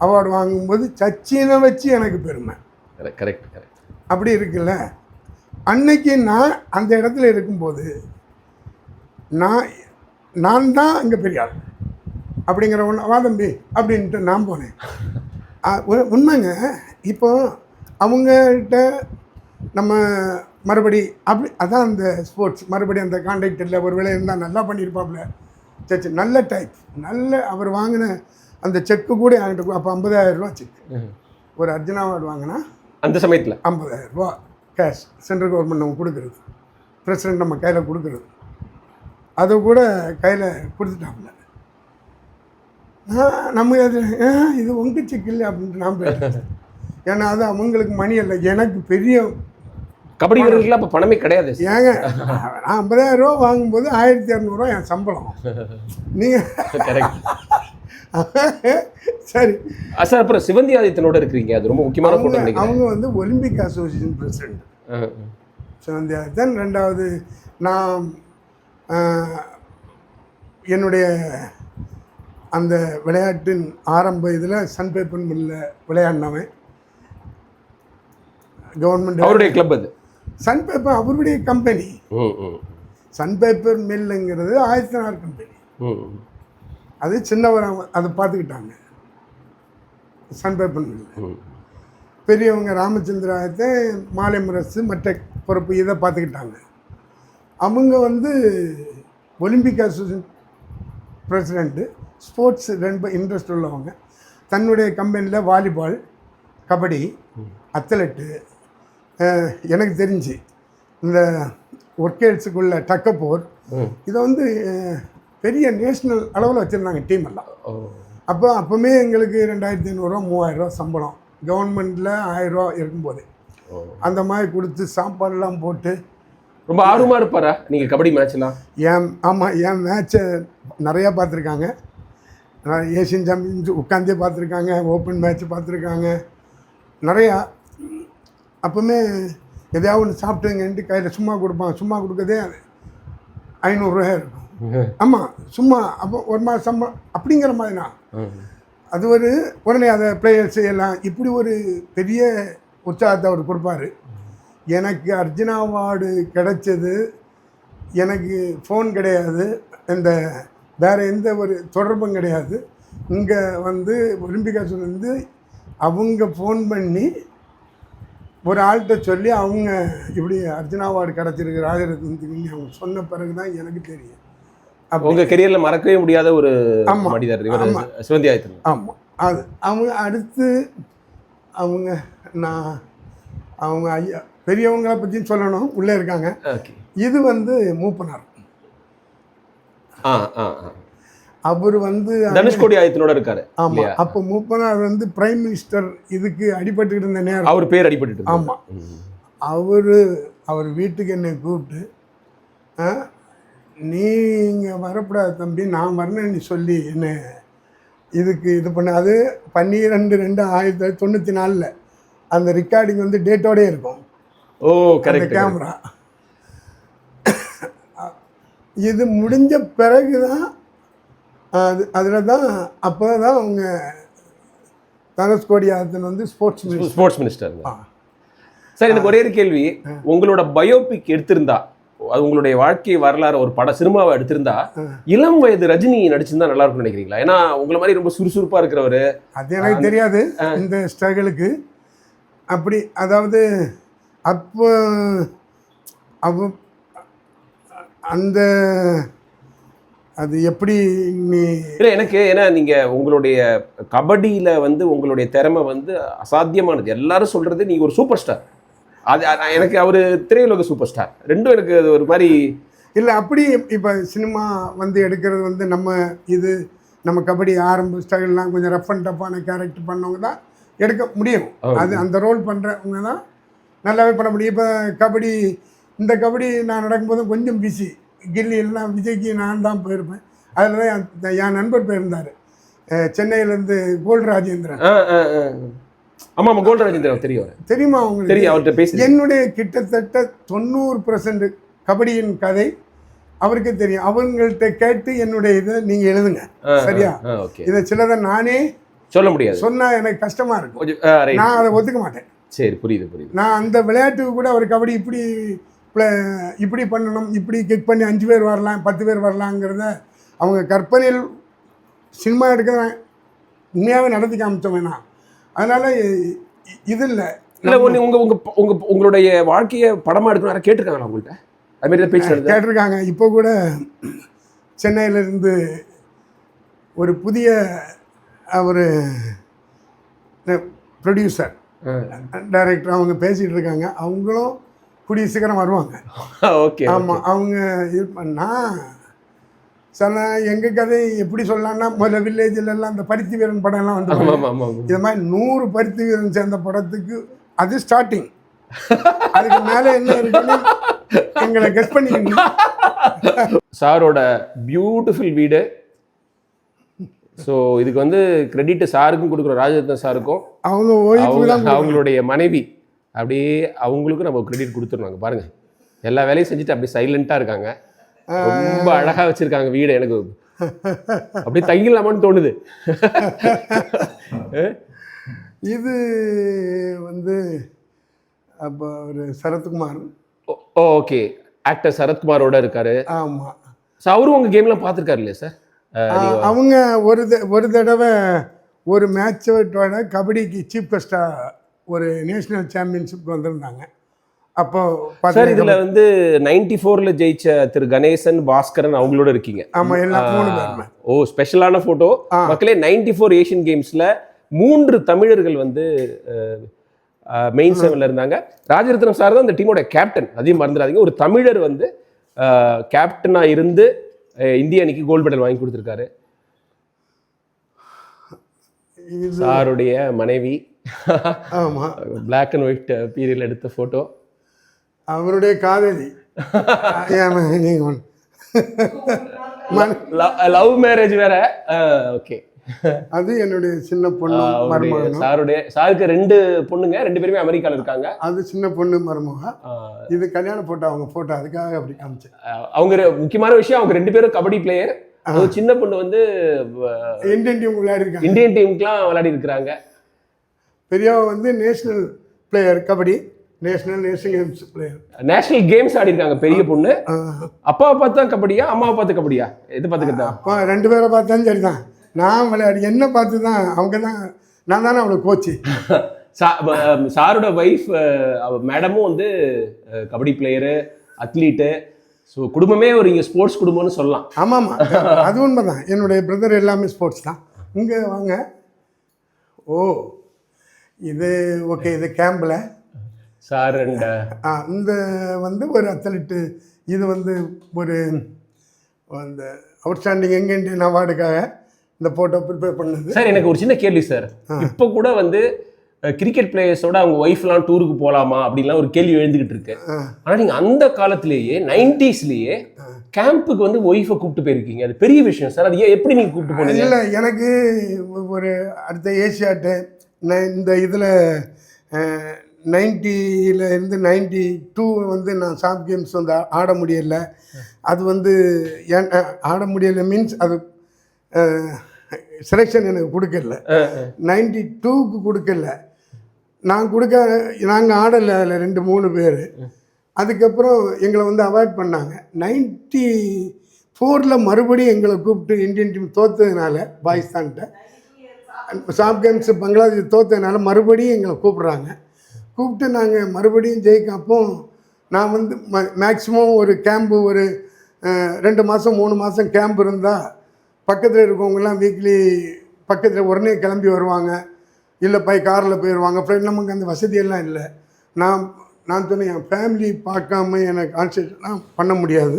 அவார்டு வாங்கும்போது சச்சினை வச்சு எனக்கு பெருமை. Correct correct. அப்படி இருக்குல்ல. அன்னைக்கு நான் அந்த இடத்துல இருக்கும்போது நான் தான் அங்கே பெரிய ஆள் அப்படிங்கிற ஒன்று, வா தம்பி அப்படின்ட்டு நான் போனேன். உண்மைங்க. இப்போ அவங்ககிட்ட நம்ம மறுபடி அப்படி அதான் அந்த ஸ்போர்ட்ஸ் மறுபடி அந்த கான்டாக்ட் இல்லை. ஒரு வேளை இருந்தால் நல்லா பண்ணியிருப்பாப்புல. சரி, நல்ல டைப், நல்ல அவர் வாங்கின அந்த செக்கு கூட என்கிட்ட. அப்போ 50,000 ரூபா செக். ஒரு அர்ஜுனா அவார்டு வாங்கினா அந்த சமயத்தில் 50,000 ரூபா கேஷ் சென்ட்ரல் கவர்மெண்ட் நம்ம கொடுக்குறது, பிரசிடெண்ட் நம்ம கையில் கொடுக்குறது. அதை கூட கையில் கொடுத்துட்டாப்புல. நம்ம அது இது உங்கள் செக் இல்லை அப்படின்ட்டு நான் போயிட்டேன். ஏன்னா அது அவங்களுக்கு மணி இல்லை, எனக்கு பெரிய கபடி வீரர்கள் அப்போ பணமே கிடையாது. ஏங்க நான் 50,000 ரூபா வாங்கும்போது 1200 ரூபா என் சம்பளம். நீங்கள் சரி சார். அப்புறம் சிவந்தி ஆதித்தனோட இருக்கிறீங்க, அது ரொம்ப முக்கியமான போட்டோ. அவங்க வந்து ஒலிம்பிக் அசோசியேஷன் பிரசிடெண்ட் சிவந்தி ஆதித்தன். 2வது நான் என்னுடைய அந்த விளையாட்டின் ஆரம்ப இதில் சன் பேப்பர் மில்லில் விளையாடினவன். கவர்மெண்ட் அவருடைய கிளப் அது. சன் பேப்பர் அவருடைய கம்பெனி. சன் பேப்பர் மில்லுங்கிறது ஆதித்தனார் கம்பெனி. அது சின்னவர் அதை பார்த்துக்கிட்டாங்க. சன் பேப்பர் மில் பெரியவங்க ராமச்சந்திராயத்தை, மாலை முரசு, மற்ற பொறுப்பு இதை பார்த்துக்கிட்டாங்க. அவங்க வந்து ஒலிம்பிக் அசோசியேஷன் பிரசிடெண்ட்டு, ஸ்போர்ட்ஸ் ரொம்ப இன்ட்ரெஸ்ட் உள்ளவங்க. தன்னுடைய கம்பெனியில் வாலிபால், கபடி, அத்லெட்டு, எனக்கு தெரிஞ்சு இந்த ஒர்க்கேட்ஸுக்குள்ள டக்கப்போர், இதை வந்து பெரிய நேஷ்னல் அளவில் வச்சுருந்தாங்க டீம் எல்லாம். அப்போவுமே எங்களுக்கு 2,500 ரூபா 3,000 ரூபா சம்பளம். கவர்மெண்ட்டில் 1000 ரூபா இருக்கும்போது அந்த மாதிரி கொடுத்து சாப்பாடெல்லாம் போட்டு. ரொம்ப ஆர்வமாக இருப்பாரா நீங்கள் கபடி மேட்ச்லாம்? ஆமாம், என் மேட்ச்சை நிறையா பார்த்துருக்காங்க. ஏஷியன் சாம்பியன்ஸ் உட்காந்தே பார்த்துருக்காங்க, ஓப்பன் மேட்ச் பார்த்துருக்காங்க நிறையா. அப்போவுமே எதையாவது ஒன்று சாப்பிட்டுங்கன்ட்டு கையில் சும்மா கொடுப்பான். சும்மா கொடுக்கதே 500 ரூபாய் இருக்கும். ஆமாம், சும்மா. அப்போ ஒரு மாதம் சம்பளம் அப்படிங்கிற மாதிரி நான் அது ஒரு உடனே அதை பிளேயர்ஸ் எல்லாம் இப்படி ஒரு பெரிய உற்சாகத்தை அவர் கொடுப்பார். எனக்கு அர்ஜுனா அவார்டு கிடைச்சது, எனக்கு ஃபோன் கிடையாது, இந்த வேறு எந்த ஒரு தொடர்பும் கிடையாது. இங்கே வந்து ஒலிம்பிக் அசோசியேஷன்லேருந்து அவங்க ஃபோன் பண்ணி ஒரு ஆள்கிட்ட சொல்லி அவங்க இப்படி அர்ஜுனா அவார்டு கிடச்சிருக்கு ராஜரத்னத்துக்குன்னு அவங்க சொன்ன பிறகு தான் எனக்கு தெரியும். உங்கள் கெரியரில் மறக்கவே முடியாத ஒரு மனிதர் சிவந்தி ஆதித்தன். ஆமாம், அது அவங்க அடுத்து அவங்க ஐயா பெரியவங்களை பற்றியும் சொல்லணும், உள்ளே இருக்காங்க. இது வந்து மூப்பனார். அவர் வந்து தனுஷ்கோடி ஆதித்தனோட இருக்காரு. ஆமாம், அப்போ மூப்பனார் வந்து பிரைம் மினிஸ்டர் இதுக்கு அடிபட்டு இருந்த நேரம். அவர் பேர் அடிபட்டு. ஆமாம், அவர் வீட்டுக்கு என்னை கூப்பிட்டு, நீங்கள் வரக்கூடாது தம்பி, நான் வரணுன்னு சொல்லி என்ன இதுக்கு இது பண்ண. அது 12/2/1994 அந்த ரெக்கார்டிங் வந்து டேட்டோடே இருக்கும். ஓ கரெக்ட். கேமரா இது முடிஞ்ச பிறகு தான் அதில் தான் அப்போ தான் அவங்க தனுஷ்கோடி ஆதித்தன் வந்து ஸ்போர்ட்ஸ் மினிஸ்டர். சார் எனக்கு ஒரே ஒரு கேள்வி, உங்களோட பயோபிக் எடுத்திருந்தா, அது உங்களுடைய வாழ்க்கை வரலாறு ஒரு பட சினிமாவை எடுத்திருந்தா இளம் வயது ரஜினி நடிச்சிருந்தா நல்லா இருக்கும்னு நினைக்கிறீங்களா? ஏன்னா உங்களை மாதிரி ரொம்ப சுறுசுறுப்பா இருக்கிறவரு. அது எனக்கு தெரியாது இந்த ஸ்ட்ரகிளுக்கு. அப்படி அதாவது அப்போ அவ அந்த அது எப்படி நீ இல்லை எனக்கு, ஏன்னா நீங்கள் உங்களுடைய கபடியில் வந்து உங்களுடைய திறமை வந்து அசாத்தியமானது. எல்லாரும் சொல்கிறது நீங்கள் ஒரு சூப்பர் ஸ்டார். அது எனக்கு அவர் திரையுலக சூப்பர் ஸ்டார், ரெண்டும் எனக்கு அது ஒரு மாதிரி இல்லை. அப்படி இப்போ சினிமா வந்து எடுக்கிறது வந்து நம்ம கபடி ஆரம்ப ஸ்டைல்லாம் கொஞ்சம் ரஃப் அண்ட் டஃப்பான கேரக்டர் பண்ணவங்க தான் எடுக்க முடியும். அது அந்த ரோல் பண்ணுறவங்க தான் நல்லாவே பண்ண முடியும். இப்போ இந்த கபடி நான் நடக்கும்போது கொஞ்சம் பிஸி. கில்லி எல்லாம் விஜய்க்கு நான் தான் போயிருப்பேன். அதில் தான் என் நண்பர் போயிருந்தார், சென்னையிலேருந்து கோல்டு ராஜேந்திரன். ஆமாம், கோல்டு ராஜேந்திரன் தெரியுமா உங்களுக்கு? தெரியும், அவர்கிட்ட பேசி. என்னுடைய கிட்டத்தட்ட 90% கபடியின் கதை அவருக்கு தெரியும். அவங்கள்ட்ட கேட்டு என்னுடைய இதை நீங்கள் எழுதுங்க, சரியா? இதை சிலதை நானே சொல்ல முடியாது, சொன்னால் எனக்கு கஷ்டமாக இருக்கும். நான் அதை ஒத்துக்க மாட்டேன். சரி, புரியுது. நான் அந்த விளையாட்டுக்கு கூட அவர் கபடி இப்படி பண்ணணும், இப்படி கிக் பண்ணி 5 பேர் வரலாம் 10 பேர் வரலாங்கிறத அவங்க கற்பனையில் சினிமா எடுக்க உண்மையாகவே நடத்தி காமிச்சோம் வேணாம். அதனால் இது இல்லை. உங்களுடைய வாழ்க்கையை படமாக எடுக்கணும் கேட்டிருக்காங்களா உங்கள்கிட்ட? அதுமாரி பேச்சு கேட்டிருக்காங்க. இப்போ கூட சென்னையிலேருந்து ஒரு புதிய ஒரு ப்ரொடியூசர் டைரக்டர் அவங்க பேசிகிட்டு இருக்காங்க. அவங்களும் கூடிய சீக்கிரம் வருவாங்க. ஓகே, ஆமாம். அவங்க இது பண்ணால் சில எங்கள் கதை எப்படி சொல்லலாம்னா, முதல்ல வில்லேஜிலெல்லாம் அந்த பருத்தி வீரன் படம்லாம் வந்து இது மாதிரி 100 பருத்தி வீரன் சேர்ந்த படத்துக்கு அது ஸ்டார்டிங். அதுக்கு மேலே என்ன இருக்குன்னு எங்களை கெஸ் பண்ணிக்கணும். சாரோட பியூட்டிஃபுல் வீடு. ஸோ இதுக்கு வந்து கிரெடிட் சாருக்கும் கொடுக்குறோம், ராஜரத்னம் சாருக்கும். அவங்களுடைய மனைவி அப்படியே அவங்களுக்கும் நம்ம கிரெடிட் கொடுத்துருவாங்க. பாருங்கள், எல்லா வேலையும் செஞ்சுட்டு அப்படியே சைலண்ட்டாக இருக்காங்க. ரொம்ப அழகாக வச்சுருக்காங்க வீடு. எனக்கு அப்படியே தங்கிடலாமான்னு தோணுது. இது வந்து அப்போ ஒரு சரத்குமார். ஓகே, ஆக்டர் சரத்குமாரோட இருக்காரு. ஆமாம். ஸோ அவரும் உங்கள் கேம்லாம் பார்த்துருக்காரு இல்லையா சார்? அவங்க ஒரு தடவை ஒரு மேட்சோட கபடிக்கு சீஃப் கெஸ்டாக ஒரு நேஷ்னல் சாம்பியன்ஷிப் வந்திருந்தாங்க. அப்போ சார் இதில் வந்து 94ல் ஜெயிச்ச திரு கணேசன், பாஸ்கரன் அவங்களோட இருக்கீங்க. ஆமாம், எல்லாம் 3 பேருமே. ஓ, ஸ்பெஷலான ஃபோட்டோ மக்களே. 94 ஏஷியன் கேம்ஸில் 3 தமிழர்கள் வந்து மெயின் 7ல் இருந்தாங்க. ராஜரத்னம் சார் தான் இந்த டீமோட கேப்டன், அதையும் மறந்துடாதீங்க. ஒரு தமிழர் வந்து கேப்டனாக இருந்து இந்திய அணிக்கு கோல்டு மெடல் வாங்கி கொடுத்துருக்காரு. சாருடைய மனைவி. ஆமாம், பிளாக் அண்ட் ஒயிட் பீரியட்ல எடுத்த ஃபோட்டோ. அவருடைய காதலி. லவ் மேரேஜ் வேற. ஓகே, அது என்னுடைய சின்ன பொண்ணு மருமகன். சாருக்கு 2 பொண்ணுங்க, 2 பேருமே அமெரிக்காவில் இருக்காங்க. அது சின்ன பொண்ணு மருமகன். இது கல்யாண போட்டோ, அவங்க போட்டோ, அதுக்காக அப்படி காமிச்சேன். அவங்க முக்கியமான விஷயம், அவங்க 2 பேரும் கபடி பிளேயர். சின்ன பொண்ணு வந்து இந்தியன் டீம் விளையாடிருக்காங்க. இந்தியன் டீமுக்குலாம் விளையாடி இருக்கிறாங்க. பெரியவ வந்து national player kabaddi, national games player, national games ஆடி இருக்காங்க பெரிய பொண்ணு. அப்பாவை பார்த்தா கபடியா, அம்மாவை பார்த்து கபடியா? எது பார்த்துக்கிட்டா? அப்பா 2 பேரை பார்த்தாலும் சரிதான். நான் விளையாடி என்ன பார்த்து தான் அவங்க தான், நான் தானே அவளுக்கு கோச்சு. சாரோட ஒய்ஃப் மேடமும் வந்து கபடி பிளேயரு, அத்லீட்டு. ஸோ குடும்பமே ஒரு இங்கே ஸ்போர்ட்ஸ் குடும்பம்னு சொல்லலாம். ஆமாம், அது உண்மை தான். என்னுடைய பிரதர் எல்லாமே ஸ்போர்ட்ஸ் தான். இங்கே வாங்க. ஓ, இது ஓகே. இது கேம்பில் சார் அண்ட் இந்த வந்து ஒரு அத்லீட்டு. இது வந்து ஒரு அந்த அவுட்ஸ்டாண்டிங் யங் இண்டியன் அவார்டுக்காக இந்த ஃபோட்டோ ப்ரிப்பேர் பண்ணது. சார் எனக்கு ஒரு சின்ன கேள்வி சார். இப்போ கூட வந்து கிரிக்கெட் பிளேயர்ஸோட அவங்க ஒய்ஃப்லாம் டூருக்கு போகலாமா அப்படின்லாம் ஒரு கேள்வி எழுந்துக்கிட்டு இருக்கு. ஆனால் நீங்கள் அந்த காலத்திலேயே 90ஸ்லேயே கேம்புக்கு வந்து ஒய்ஃபை கூப்பிட்டு போயிருக்கீங்க. அது பெரிய விஷயம் சார். அது எப்படி நீங்கள் கூப்பிட்டு போனீங்க? இல்லை, எனக்கு ஒரு அடுத்த ஏசியாட்டு இந்த இதில் 90ல் இருந்து 92 வந்து நான் சாப் கேம்ஸ் வந்து ஆட முடியலை. அது வந்து ஆட முடியலை மீன்ஸ் அது செலெக்ஷன் எனக்கு கொடுக்கல. 92க்கு கொடுக்கல. நாங்கள் ஆடலை அதில் 2-3 பேர். அதுக்கப்புறம் எங்களை வந்து அவாய்ட் பண்ணாங்க. 94 மறுபடியும் எங்களை கூப்பிட்டு இந்தியன் டீம் தோற்றதுனால பாகிஸ்தான்கிட்ட சாஃப்ட் கேம்ஸ் பங்களாதேஷ் தோற்றதுனால மறுபடியும் எங்களை கூப்பிட்டு நாங்கள் மறுபடியும் ஜெயிக்க. அப்போ நான் வந்து மேக்ஸிமம் ஒரு கேம்பு ஒரு 2 மாதம் 3 மாதம் கேம்ப் இருந்தால் பக்கத்தில் இருக்கவங்கெல்லாம் வீக்லி பக்கத்தில் உடனே கிளம்பி வருவாங்க, இல்லை காரில் போயிடுவாங்க. ஃப்ரெண்ட் நமக்கு அந்த வசதியெல்லாம் இல்லை. நான் சொன்னேன், என் ஃபேமிலி பார்க்காம எனக்கு கான்சன்ட்ரேட்லாம் பண்ண முடியாது.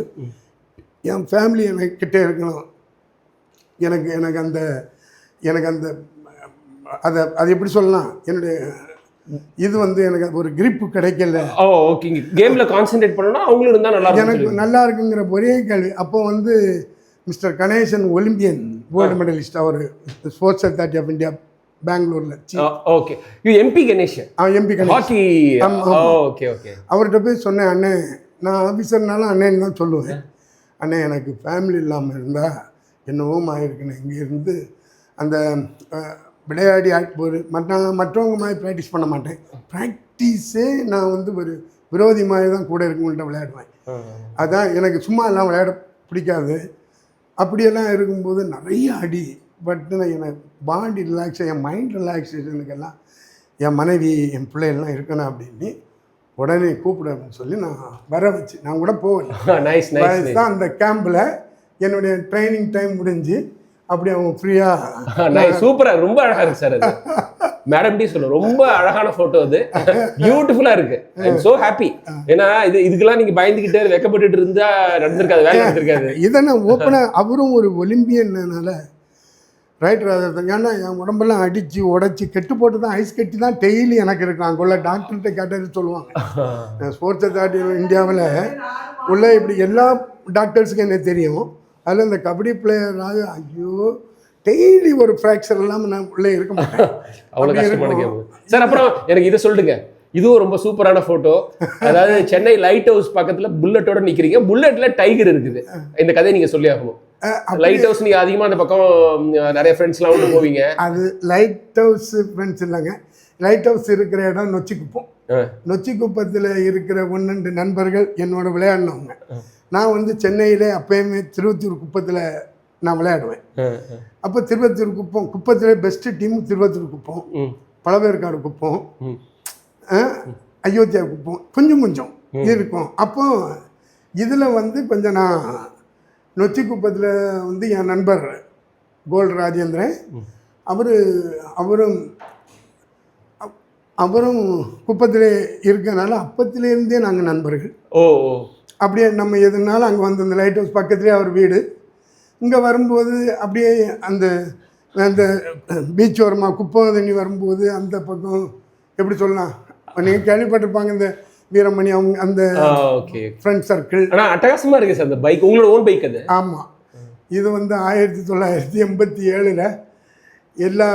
என் ஃபேமிலி எனக்கிட்டே இருக்கணும். எனக்கு அந்த அது எப்படி சொல்லலாம், என்னுடைய இது வந்து எனக்கு ஒரு கிரிப்பு கிடைக்கல. ஓகேங்க, கேமில் கான்சென்ட்ரேட் பண்ணணும்னா அவங்களும் இருந்தால் நல்லா இருக்கும். எனக்கு நல்லா இருக்குங்கிற ஒரே கேள்வி. அப்போ வந்து mister Ganesan Olympian gold medalist, அவர் ஸ்போர்ட்ஸ் அத்தாரிட்டி ஆஃப் இந்தியா பெங்களூரில். Okay, M P Ganesan. M P Ganesan. அவர்கிட்ட போய் சொன்னேன், அண்ணே நான் ஆஃபீஸர்னாலும் அண்ணேன்னு தான் சொல்லுவேன். அண்ணே எனக்கு ஃபேமிலி இல்லாமல் இருந்தால் என்னவோ ஆயிருக்குண்ணே. இங்கே இருந்து அந்த விளையாடி போது மற்றவங்க மாதிரி ப்ராக்டிஸ் பண்ண மாட்டேன். ப்ராக்டிஸே நான் வந்து ஒரு விரோதி மாதிரி தான் கூட இருக்கவங்கள்ட்ட விளையாடுவேன். அதான் எனக்கு சும்மா எல்லாம் விளையாட பிடிக்காது. அப்படியெல்லாம் இருக்கும்போது நிறைய அடி. பட் எனக்கு பாடி ரிலாக்ஸேஷன், என் மைண்ட் ரிலாக்ஸேஷனுக்கெல்லாம் என் மனைவி என் பிள்ளைகள்லாம் இருக்கணும் அப்படின்னு உடனே கூப்பிடு அப்படின்னு சொல்லி நான் வர வச்சு நான் கூட போவேன். தான் அந்த கேம்பில் என்னுடைய ட்ரைனிங் டைம் முடிஞ்சு அப்படி அவங்க ஃப்ரீயாக. சூப்பராக, ரொம்ப அழகாக இருக்கு சார். அது மேடம் டி சொல்ல ரொம்ப அழகான ஃபோட்டோ, அது பியூட்டிஃபுல்லாக இருக்கு. I am so happy. ஏன்னா இதுக்கெல்லாம் நீங்கள் பயந்துக்கிட்டு வெக்கப்பட்டுட்டு இருந்தா நடந்திருக்காது, வேலை நடந்திருக்காது. இதை நான் ஓப்பனாக, அவரும் ஒரு ஒலிம்பியன்னால ரைட் ராஜர்தான். ஏன்னா என் உடம்பெல்லாம் அடித்து உடச்சி கெட்டு போட்டு தான் ஐஸ் கட்டி தான் டெய்லி எனக்கு இருக்கும். அங்கே உள்ள டாக்டர்கிட்ட கேட்டது சொல்லுவாங்க. ஸ்போர்ட்ஸ் அத்தாரிட்டி இந்தியாவில் உள்ள இப்படி எல்லா டாக்டர்ஸுக்கும் என்ன தெரியும். அதில் இந்த கபடி பிளேயர் ஐயோ டெய்லி ஒரு ஃப்ராக்சர் இல்லாமல் நான் உள்ளே இருக்க மாட்டேன். அவ்வளோ கஷ்டமான சார். அப்புறம் எனக்கு இதை சொல்லுங்க, இதுவும் ரொம்ப சூப்பரான ஃபோட்டோ. அதாவது சென்னை லைட் ஹவுஸ் பக்கத்தில் புல்லட்டோட நிற்கிறீங்க. புல்லட்டில் டைகர் இருக்குது. இந்த கதையை நீங்கள் சொல்லி ஆகணும். லைட் ஹவுஸ் நீங்கள் அதிகமாக அந்த பக்கம் நிறைய ஃப்ரெண்ட்ஸ்லாம் வந்து போவீங்க. அது லைட் ஹவுஸ் ஃப்ரெண்ட்ஸ் இல்லைங்க. லைட் ஹவுஸ் இருக்கிற இடம் நொச்சிக்குப்பம். நொச்சிக்குப்பத்தில் இருக்கிற 1-2 நண்பர்கள் என்னோட விளையாடினவங்க. நான் வந்து சென்னையில் அப்பயுமே திருவத்தூர் குப்பத்தில் நான் விளையாடுவேன். அப்போ திருவத்தூர் குப்பத்தில் பெஸ்ட்டு டீம் திருவத்தூர் குப்பம், பழவேற்காடு குப்பம், அயோத்தியா குப்பம், கொஞ்சம் இருக்கும். அப்போ இதில் வந்து கொஞ்சம் நான் நொச்சிக்குப்பத்தில் வந்து என் நண்பர் கோல்டு ராஜேந்திரன், அவரும் குப்பத்தில் இருக்கனால அப்பத்திலேருந்தே நாங்கள் நண்பர்கள். அப்படியே நம்ம எதுனாலும் அங்கே வந்து இந்த லைட் ஹவுஸ் பக்கத்துலேயே அவர் வீடு. இங்கே வரும்போது அப்படியே அந்த அந்த பீச் ஓரமாக குப்பம் தண்ணி வரும்போது அந்த பக்கம் எப்படி சொல்லலாம், நீங்கள் கேள்விப்பட்டிருப்பாங்க இந்த வீரமணி அவங்க அந்த ஃப்ரெண்ட் சர்க்கிள். ஆனால் அட்டகாசமாக இருக்குது சார் அந்த பைக். உங்களோட ஓன் பைக் அது? ஆமாம். இது வந்து 1987 எல்லா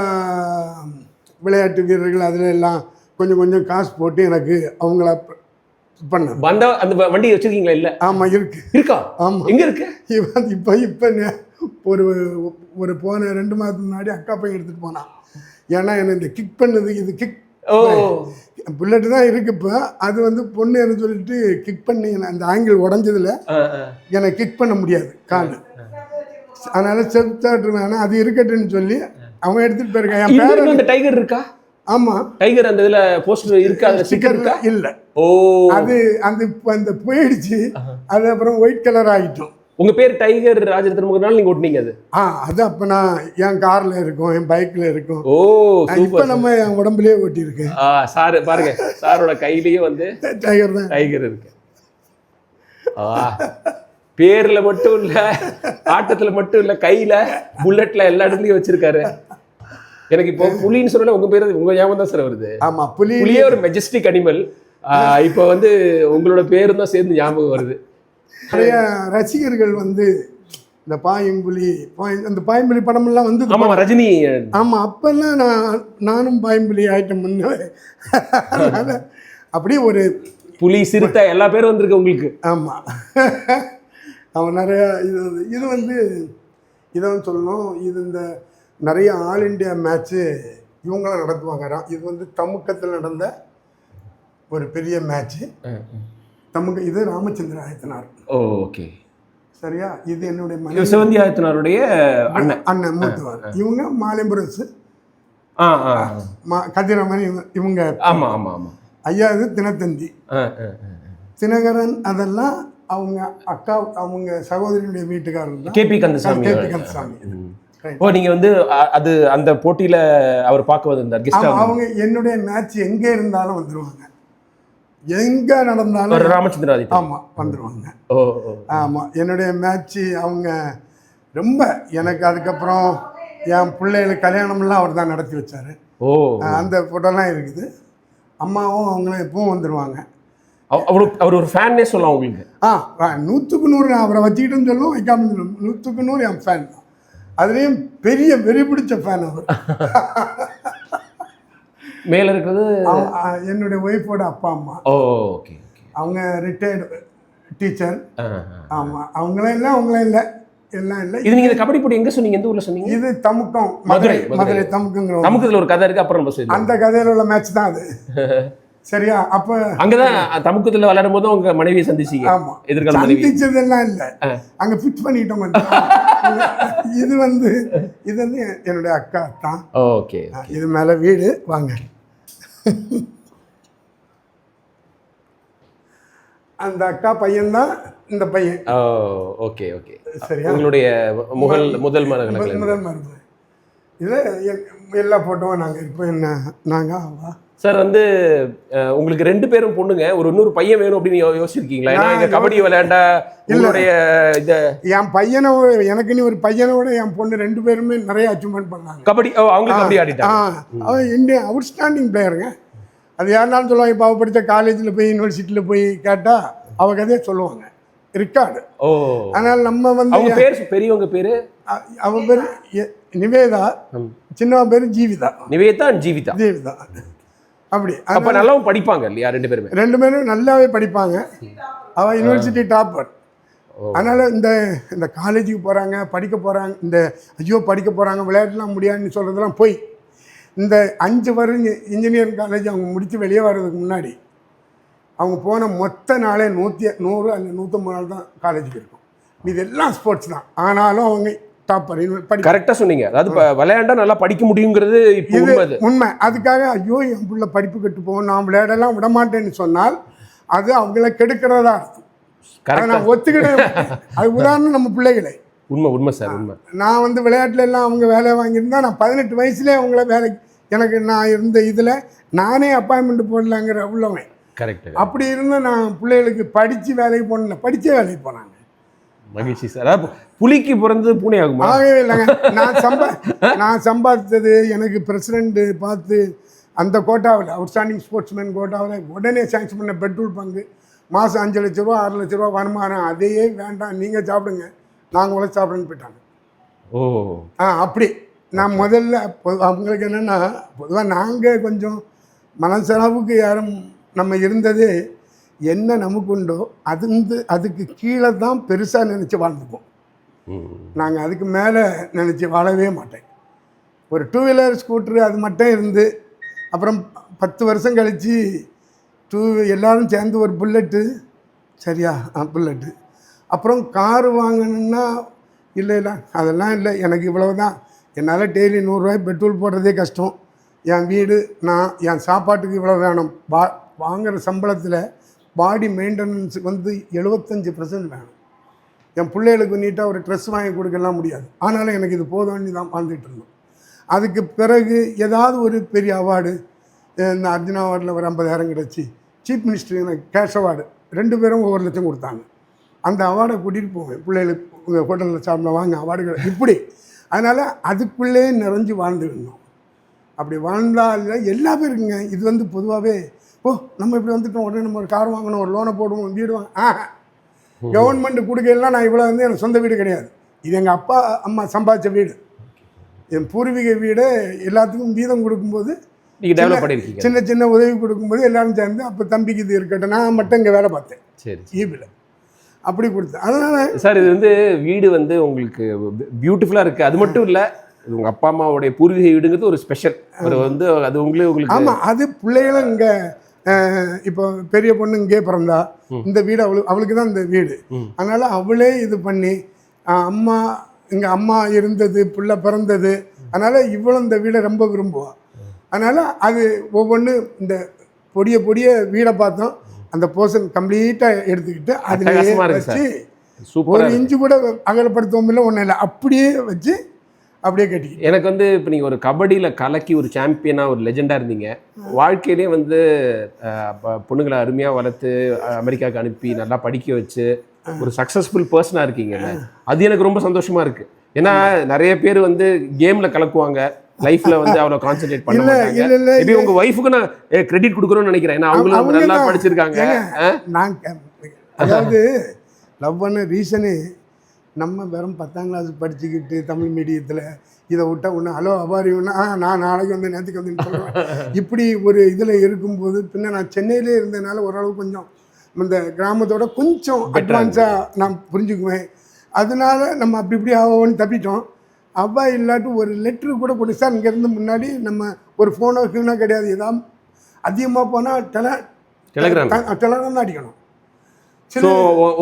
விளையாட்டு வீரர்கள் அதில் எல்லாம் கொஞ்சம் காசு போட்டு எனக்கு அவங்கள பண்ண வந்தா. அந்த வண்டி வச்சிருக்கீங்களா? இல்லை. ஆமாம் இருக்கா? ஆமாம். எங்கே இருக்கு? இப்போ ஒரு போன 2 மாதத்துக்கு முன்னாடி அக்கா பையன் எடுத்துகிட்டு போனான். ஏன்னா என்ன இந்த கிக் பண்ணது, இது கிக் புல்லட்டு தான் இருக்கு. இப்போ அது வந்து பொண்ணுன்னு சொல்லிட்டு கிக் பண்ணி அந்த ஆங்கிள் உடஞ்சதில் எனக்கு கிக் பண்ண முடியாது கால். அதனால செப்டாக்டர் வேணாம், அது இருக்கட்டுன்னு சொல்லி அவன் எடுத்துகிட்டு போயிருக்கான். என் பேர் அந்த டைகர் இருக்கா? ஆமாம், டைகர் அந்த இதில் போஸ்டர் இருக்கா? அந்த ஸ்டிக்கர் இருக்கா? இல்லை. அது அந்த போயிடுச்சு. அது அப்புறம் ஒயிட் கலர் ஆகிட்டோம். உங்கள் பேர் டைகர் ராஜரத்னம்னால நீங்கள் ஓட்டினீங்க அது? அது அப்போ நான் என் காரில் இருக்கும், என் பைக்கில் இருக்கும். இப்போ நம்ம என் உடம்புலேயே ஓட்டியிருக்கேன். சார் பாருங்க, சாரோட கையிலேயே வந்து டைகர் இருக்கு. பேரில் மட்டும் இல்லை, ஆட்டத்தில் மட்டும் இல்லை, கையில் புல்லட்டில் எல்லா இடத்துலையும் வச்சிருக்காரு. எனக்கு இப்போ புலின்னு சொன்னா உங்க பேர் உங்க ஞாபகம் தான் சார் வருது. ஆமா, புலியே ஒரு மெஜஸ்டிக் அனிமல். இப்போ வந்து உங்களோட பேரும் தான் சேர்ந்து ஞாபகம் வருது. நிறைய ரசிகர்கள் வந்து இந்த அந்த பாயம்புலி படமெல்லாம் வந்து ரஜினி. ஆமா, அப்பெல்லாம் நானும் பாயம்புலி ஆயிட்டம் முன்னே. அப்படியே ஒரு புலி சிறுத்தை எல்லா பேரும் வந்திருக்கு உங்களுக்கு. ஆமா, அவன் நிறைய இது வந்து இதை சொல்லணும். இது இந்த நிறைய ஆல் இண்டியா மேட்ச்சு இவங்களும் நடத்துவாங்க. இது வந்து தமுக்கத்தில் நடந்த ஒரு பெரிய மேட்ச்சு. இது ராமச்சந்திர ஆயத்தனார். ஓகே, சரியா? இது என்னுடைய சிவந்தி ஆயத்தனாருடைய அண்ணன் மூத்தவர். இவங்க மாலைம்புரசு, கதிரமணி, இவங்க. ஆமா ஆமா ஆமா. ஐயா இது தினத்தந்தி, தினகரன், அதெல்லாம் அவங்க அக்கா, அவங்க சகோதரியுடைய வீட்டுக்காரர் தான் கேபி கந்தசாமி. ஓ, நீங்க வந்து அது அந்த போட்டியில அவர் பார்க்க வந்திருந்தார் கெஸ்டா. அவங்க என்னுடைய மேட்ச் எங்க இருந்தாலும் வந்துருவாங்க, எங்க நடந்தாலும். ராமச்சந்திர ஆதித்தன். ஆமா, வந்துருவாங்க. ஆமா, என்னுடைய மேட்ச் அவங்க ரொம்ப எனக்கு. அதுக்கப்புறம் என் பிள்ளைகளுக்கு கல்யாணம்லாம் அவர் தான் நடத்தி வச்சாரு. அந்த ஃபோட்டோலாம் இருக்குது. அம்மாவும் அவங்களும் எப்பவும் வந்துடுவாங்க. அவர் ஒரு ஃபேன்னே சொல்லலாம் உங்களுக்கு. 100க்கு 100 அவரை வச்சுக்கிட்டுன்னு சொல்லுவோம், வைக்காம சொல்லுவோம். 100க்கு 100 என் ஃபேன் தான். அதுலேயும் பெரிய வெறி பிடிச்ச ஃபேன் அவர். மேலே இருக்கிறது என்னுடைய ஒய்ஃபோட அப்பா அம்மா. ஓகே. அவங்க ரிட்டையர்டு டீச்சர். ஆமாம், அவங்களே இல்லை, அவங்களே இல்லை, எல்லாம் இல்லை. இது நீங்கள் கபடி போட்டி எங்கே சொன்னீங்க? எந்த ஊரில் சொன்னீங்க? இது தமுக்கம், மதுரை. தமுக்கங்கிற தமுக்கத்தில் ஒரு கதை இருக்குது, அப்புறம் நம்ம சொல்லுவோம். அந்த கதையில் உள்ள மேட்ச் தான் அது. சரியா? அப்போ அங்கதான் தமுக்கத்தில் விளையாடும் போது உங்க மனைவியை சந்திச்சீங்க. ஆமா, எதிர்கால சந்திச்சதெல்லாம் இல்லை, அங்க ஃபிக்ஸ் பண்ணிட்டோம். இது வந்து என்னுடைய அக்கா தான். ஓகே, இது மேல வீடு. வாங்க, அந்த அக்கா பையன் தான் இந்த பையன். ஓகே. சரியா? உங்களுடைய முதல் மருமகள். இது எல்லா போட்டோவும் நாங்கள் இப்போ நாங்கள் சார் வந்து உங்களுக்கு 2 பேரும் பொண்ணுங்க, ஒரு இன்னொரு பையன் வேணும் அப்படின்னு யோசிச்சிருக்கீங்களா? ஏன்னா இங்க கபடி விளையாண்டா உங்களுடைய என் பையனை, எனக்கு நீ ஒரு பையனோட என் பொண்ணு 2 பேருமே நிறைய அச்சீவ்மெண்ட் பண்ணாங்க கபடி. அவங்களுக்கு கபடி ஆடிட்டாங்க. அவன் இந்தியன் அவுட்ஸ்டாண்டிங் பிளேயருங்க. அது யாருனாலும் சொல்லுவாங்க. இப்போ அவ படித்த காலேஜில் போய் யூனிவர்சிட்டியில் போய் கேட்டால் அவ கதையே சொல்லுவாங்க, ரெக்கார்டு. அதனால் நம்ம வந்து அவங்க பேர், பெரியவங்க பேர், அவன் பேர் நிவேதா, சின்னவன் பேர் ஜீவிதா. ஜீவிதா. அப்படி அப்போ நல்லாவும் படிப்பாங்க இல்லையா? 2 பேரும் நல்லாவே படிப்பாங்க. அவன் யூனிவர்சிட்டி டாப்பர். அதனால் இந்த காலேஜுக்கு போகிறாங்க, படிக்க போகிறாங்க, படிக்க போகிறாங்க, விளையாட்டுலாம் முடியாதுன்னு சொல்கிறதெல்லாம் போய் இந்த 5 வருடம் இன்ஜினியரிங் காலேஜ் அவங்க முடித்து வெளியே வர்றதுக்கு முன்னாடி அவங்க போன மொத்த நாளே 100 அல்ல 150 நாள் தான் காலேஜுக்கு இருக்கும். இதெல்லாம் ஸ்போர்ட்ஸ் தான். ஆனாலும் அவங்க டாப்பர். கரெக்டாக சொன்னீங்க. அதாவது விளையாண்டா நல்லா படிக்க முடியுங்கிறது உண்மை. அதுக்காக ஐயோ என் பிள்ளை படிப்பு கெட்டு போகும், நான் விளையாடலாம் விட மாட்டேன்னு சொன்னால் அது அவங்கள கெடுக்கிறதா அர்த்தம். நான் ஒத்துக்கிட்டு அது உதாரணம் நம்ம பிள்ளைகளை. உண்மை சார், உண்மை. நான் வந்து விளையாட்டுல எல்லாம் அவங்க வேலை வாங்கியிருந்தா நான் 18 வயசுலேயே அவங்கள வேலைக்கு, எனக்கு நான் இருந்த இதில் நானே அப்பாயின்மெண்ட் போடலாங்கிற உள்ளவன். கரெக்ட். அப்படி இருந்து நான் பிள்ளைகளுக்கு படித்து வேலைக்கு போனல, படித்தே வேலைக்கு போனாங்க. மகிழ்ச்சி சார். அதாவது புலிக்கு பிறந்தது பூனை ஆகுமா? ஆகவே இல்லைங்க. நான் சம்பாதித்தது எனக்கு பிரசிடெண்ட்டு பார்த்து அந்த கோட்டாவில், அவுட்ஸ்டாண்டிங் ஸ்போர்ட்ஸ்மேன் கோட்டாவில் உடனே சாங்ஷன் பண்ண பெட்ரோல் பங்கு மாதம் 5 லட்ச ரூபா 6 லட்ச ரூபா வருமானம். அதையே வேண்டாம், நீங்கள் சாப்பிடுங்க, நாங்கள் உழைச்சி சாப்பிடுன்னு போயிட்டாங்க. அப்படி நான் முதல்ல அவங்களுக்கு என்னென்னா, பொதுவாக நாங்கள் கொஞ்சம் மனசளவுக்கு யாரும் நம்ம இருந்ததே என்ன நமக்கு உண்டோ அதுக்கு கீழே தான் பெருசாக நினச்சி வாழ்ந்துப்போம். நாங்கள் அதுக்கு மேலே நினச்சி வாழவே மாட்டேன். ஒரு 2 வீலர் ஸ்கூட்ரு அது மட்டும் இருந்து, அப்புறம் 10 வருஷம் கழித்து எல்லோரும் சேர்ந்து ஒரு புல்லட்டு, சரியா? புல்லட்டு. அப்புறம் காரு வாங்கணுன்னா இல்லை அதெல்லாம் இல்லை, எனக்கு இவ்வளவு தான், என்னால் டெய்லி 100 ரூபாய் பெட்ரோல் போடுறதே கஷ்டம், என் வீடு, நான் என் சாப்பாட்டுக்கு இவ்வளோ வேணும், வாங்குகிற சம்பளத்தில் பாடி மெயின்டெனன்ஸுக்கு வந்து 75% வேணும். என் பிள்ளைகளுக்கு நீட்டாக ஒரு ட்ரெஸ் வாங்கி கொடுக்கலாம் முடியாது, ஆனாலும் எனக்கு இது போதும்னு தான் வாழ்ந்துட்டு இருந்தோம். அதுக்கு பிறகு ஏதாவது ஒரு பெரிய அவார்டு, இந்த அர்ஜுனா அவார்டில் ஒரு 50,000 கிடச்சி, சீஃப் மினிஸ்டர் எனக்கு கேஷ் அவார்டு 2 பேரும் ஒவ்வொரு லட்சம் கொடுத்தாங்க. அந்த அவார்டை கூட்டிகிட்டு போவேன் பிள்ளைகளுக்கு, உங்கள் ஹோட்டலில் சாப்பிட வாங்க அவார்டுகள் இப்படி. அதனால் அதுக்குள்ளே நிறைஞ்சு வாழ்ந்துருந்தோம். அப்படி வாழ்ந்தால் எல்லா பேருக்குங்க இது வந்து பொதுவாகவே, நம்ம இப்படி வந்துட்டோம், உடனே நம்ம ஒரு கார் வாங்கணும், ஒரு லோனை போடுவோம், வீடு வாங்க. கவர்மெண்ட் கொடுக்கலாம். நான் இவ்வளோ வந்து எனக்கு சொந்த வீடு கிடையாது, இது எங்கள் அப்பா அம்மா சம்பாதிச்ச வீடு. என் பூர்வீக வீடு எல்லாத்துக்கும் வீதம் கொடுக்கும்போது, சின்ன சின்ன உதவி கொடுக்கும்போது எல்லாரும் சேர்ந்து, அப்போ தம்பிக்கு இது இருக்கட்டும், நான் மட்டும் இங்கே வேலை பார்த்தேன். சரி, ஈபில் அப்படி கொடுத்தேன். அதனால் சார் இது வந்து வீடு வந்து உங்களுக்கு பியூட்டிஃபுல்லாக இருக்குது. அது மட்டும் இல்லை, உங்க அப்பா அம்மாவுடைய பூர்வீக வீடுங்கிறது ஒரு ஸ்பெஷல். ஒரு வந்து அது உங்களுக்கு ஆமாம், அது பிள்ளைகளும் இங்கே இப்போ பெரிய பொண்ணு இங்கே பிறந்தா, இந்த வீடு அவளுக்கு தான் இந்த வீடு. அதனால் அவளே இது பண்ணி அம்மா இங்கே அம்மா இருந்தது, பிள்ளை பிறந்தது, அதனால் இவளும் இந்த வீடை ரொம்ப விரும்புவாள். அதனால் அது ஒவ்வொன்று இந்த பொடிய வீடை பார்த்தோம், அந்த போர்ஷன் கம்ப்ளீட்டாக எடுத்துக்கிட்டு அதில் வச்சு ஒரு இன்ச்சு கூட அகலப்படுத்தவும் இல்லை, ஒன்றும் இல்லை, அப்படியே வச்சு அப்படியே கட்டி. எனக்கு வந்து இப்போ நீங்கள் ஒரு கபடியில் கலக்கி ஒரு சாம்பியனாக ஒரு லெஜெண்டாக இருந்தீங்க. வாழ்க்கையிலே வந்து பொண்ணுங்களை அருமையாக வளர்த்து அமெரிக்காவுக்கு அனுப்பி நல்லா படிக்க வச்சு ஒரு சக்ஸஸ்ஃபுல் பர்சனாக இருக்கீங்கல்ல, அது எனக்கு ரொம்ப சந்தோஷமாக இருக்குது. ஏன்னா நிறைய பேர் வந்து கேமில் கலக்குவாங்க, லைஃப்ல வந்து அவ்வளோ கான்சென்ட்ரேட் பண்ண மாட்டாங்க. இப்போ உங்க வைஃபுக்கு நான் கிரெடிட் கொடுக்கணும்னு நினைக்கிறேன். ஏன்னா அவங்களும் நல்லா படிச்சிருக்காங்க. நான் அதாவது லவ் பண்ண ரீசனு நம்ம வெறும் 10ஆம் கிளாஸ் படிச்சுக்கிட்டு தமிழ் மீடியத்தில் இதை விட்டா ஒன்று ஹலோ அபாரின்னா நான் நாளைக்கு வந்து நேற்றுக்கு வந்து சொல்லுவேன். இப்படி ஒரு இதில் இருக்கும்போது பின்ன நான் சென்னையிலே இருந்ததுனால ஓரளவு கொஞ்சம் இந்த கிராமத்தோட கொஞ்சம் அட்வான்ஸாக நான் புரிஞ்சுக்குவேன். அதனால நம்ம அப்படி இப்படி ஆவோன்னு தப்பிட்டோம். அவ்வா இல்லாட்டி ஒரு லெட்ரு கூட போட்டு சார் இங்கேருந்து முன்னாடி நம்ம ஒரு ஃபோனோ கீனோ கிடையாது, ஏதாவது அதிகமாக போனால் டெலகிராம் தான் அடிக்கணும். ஸோ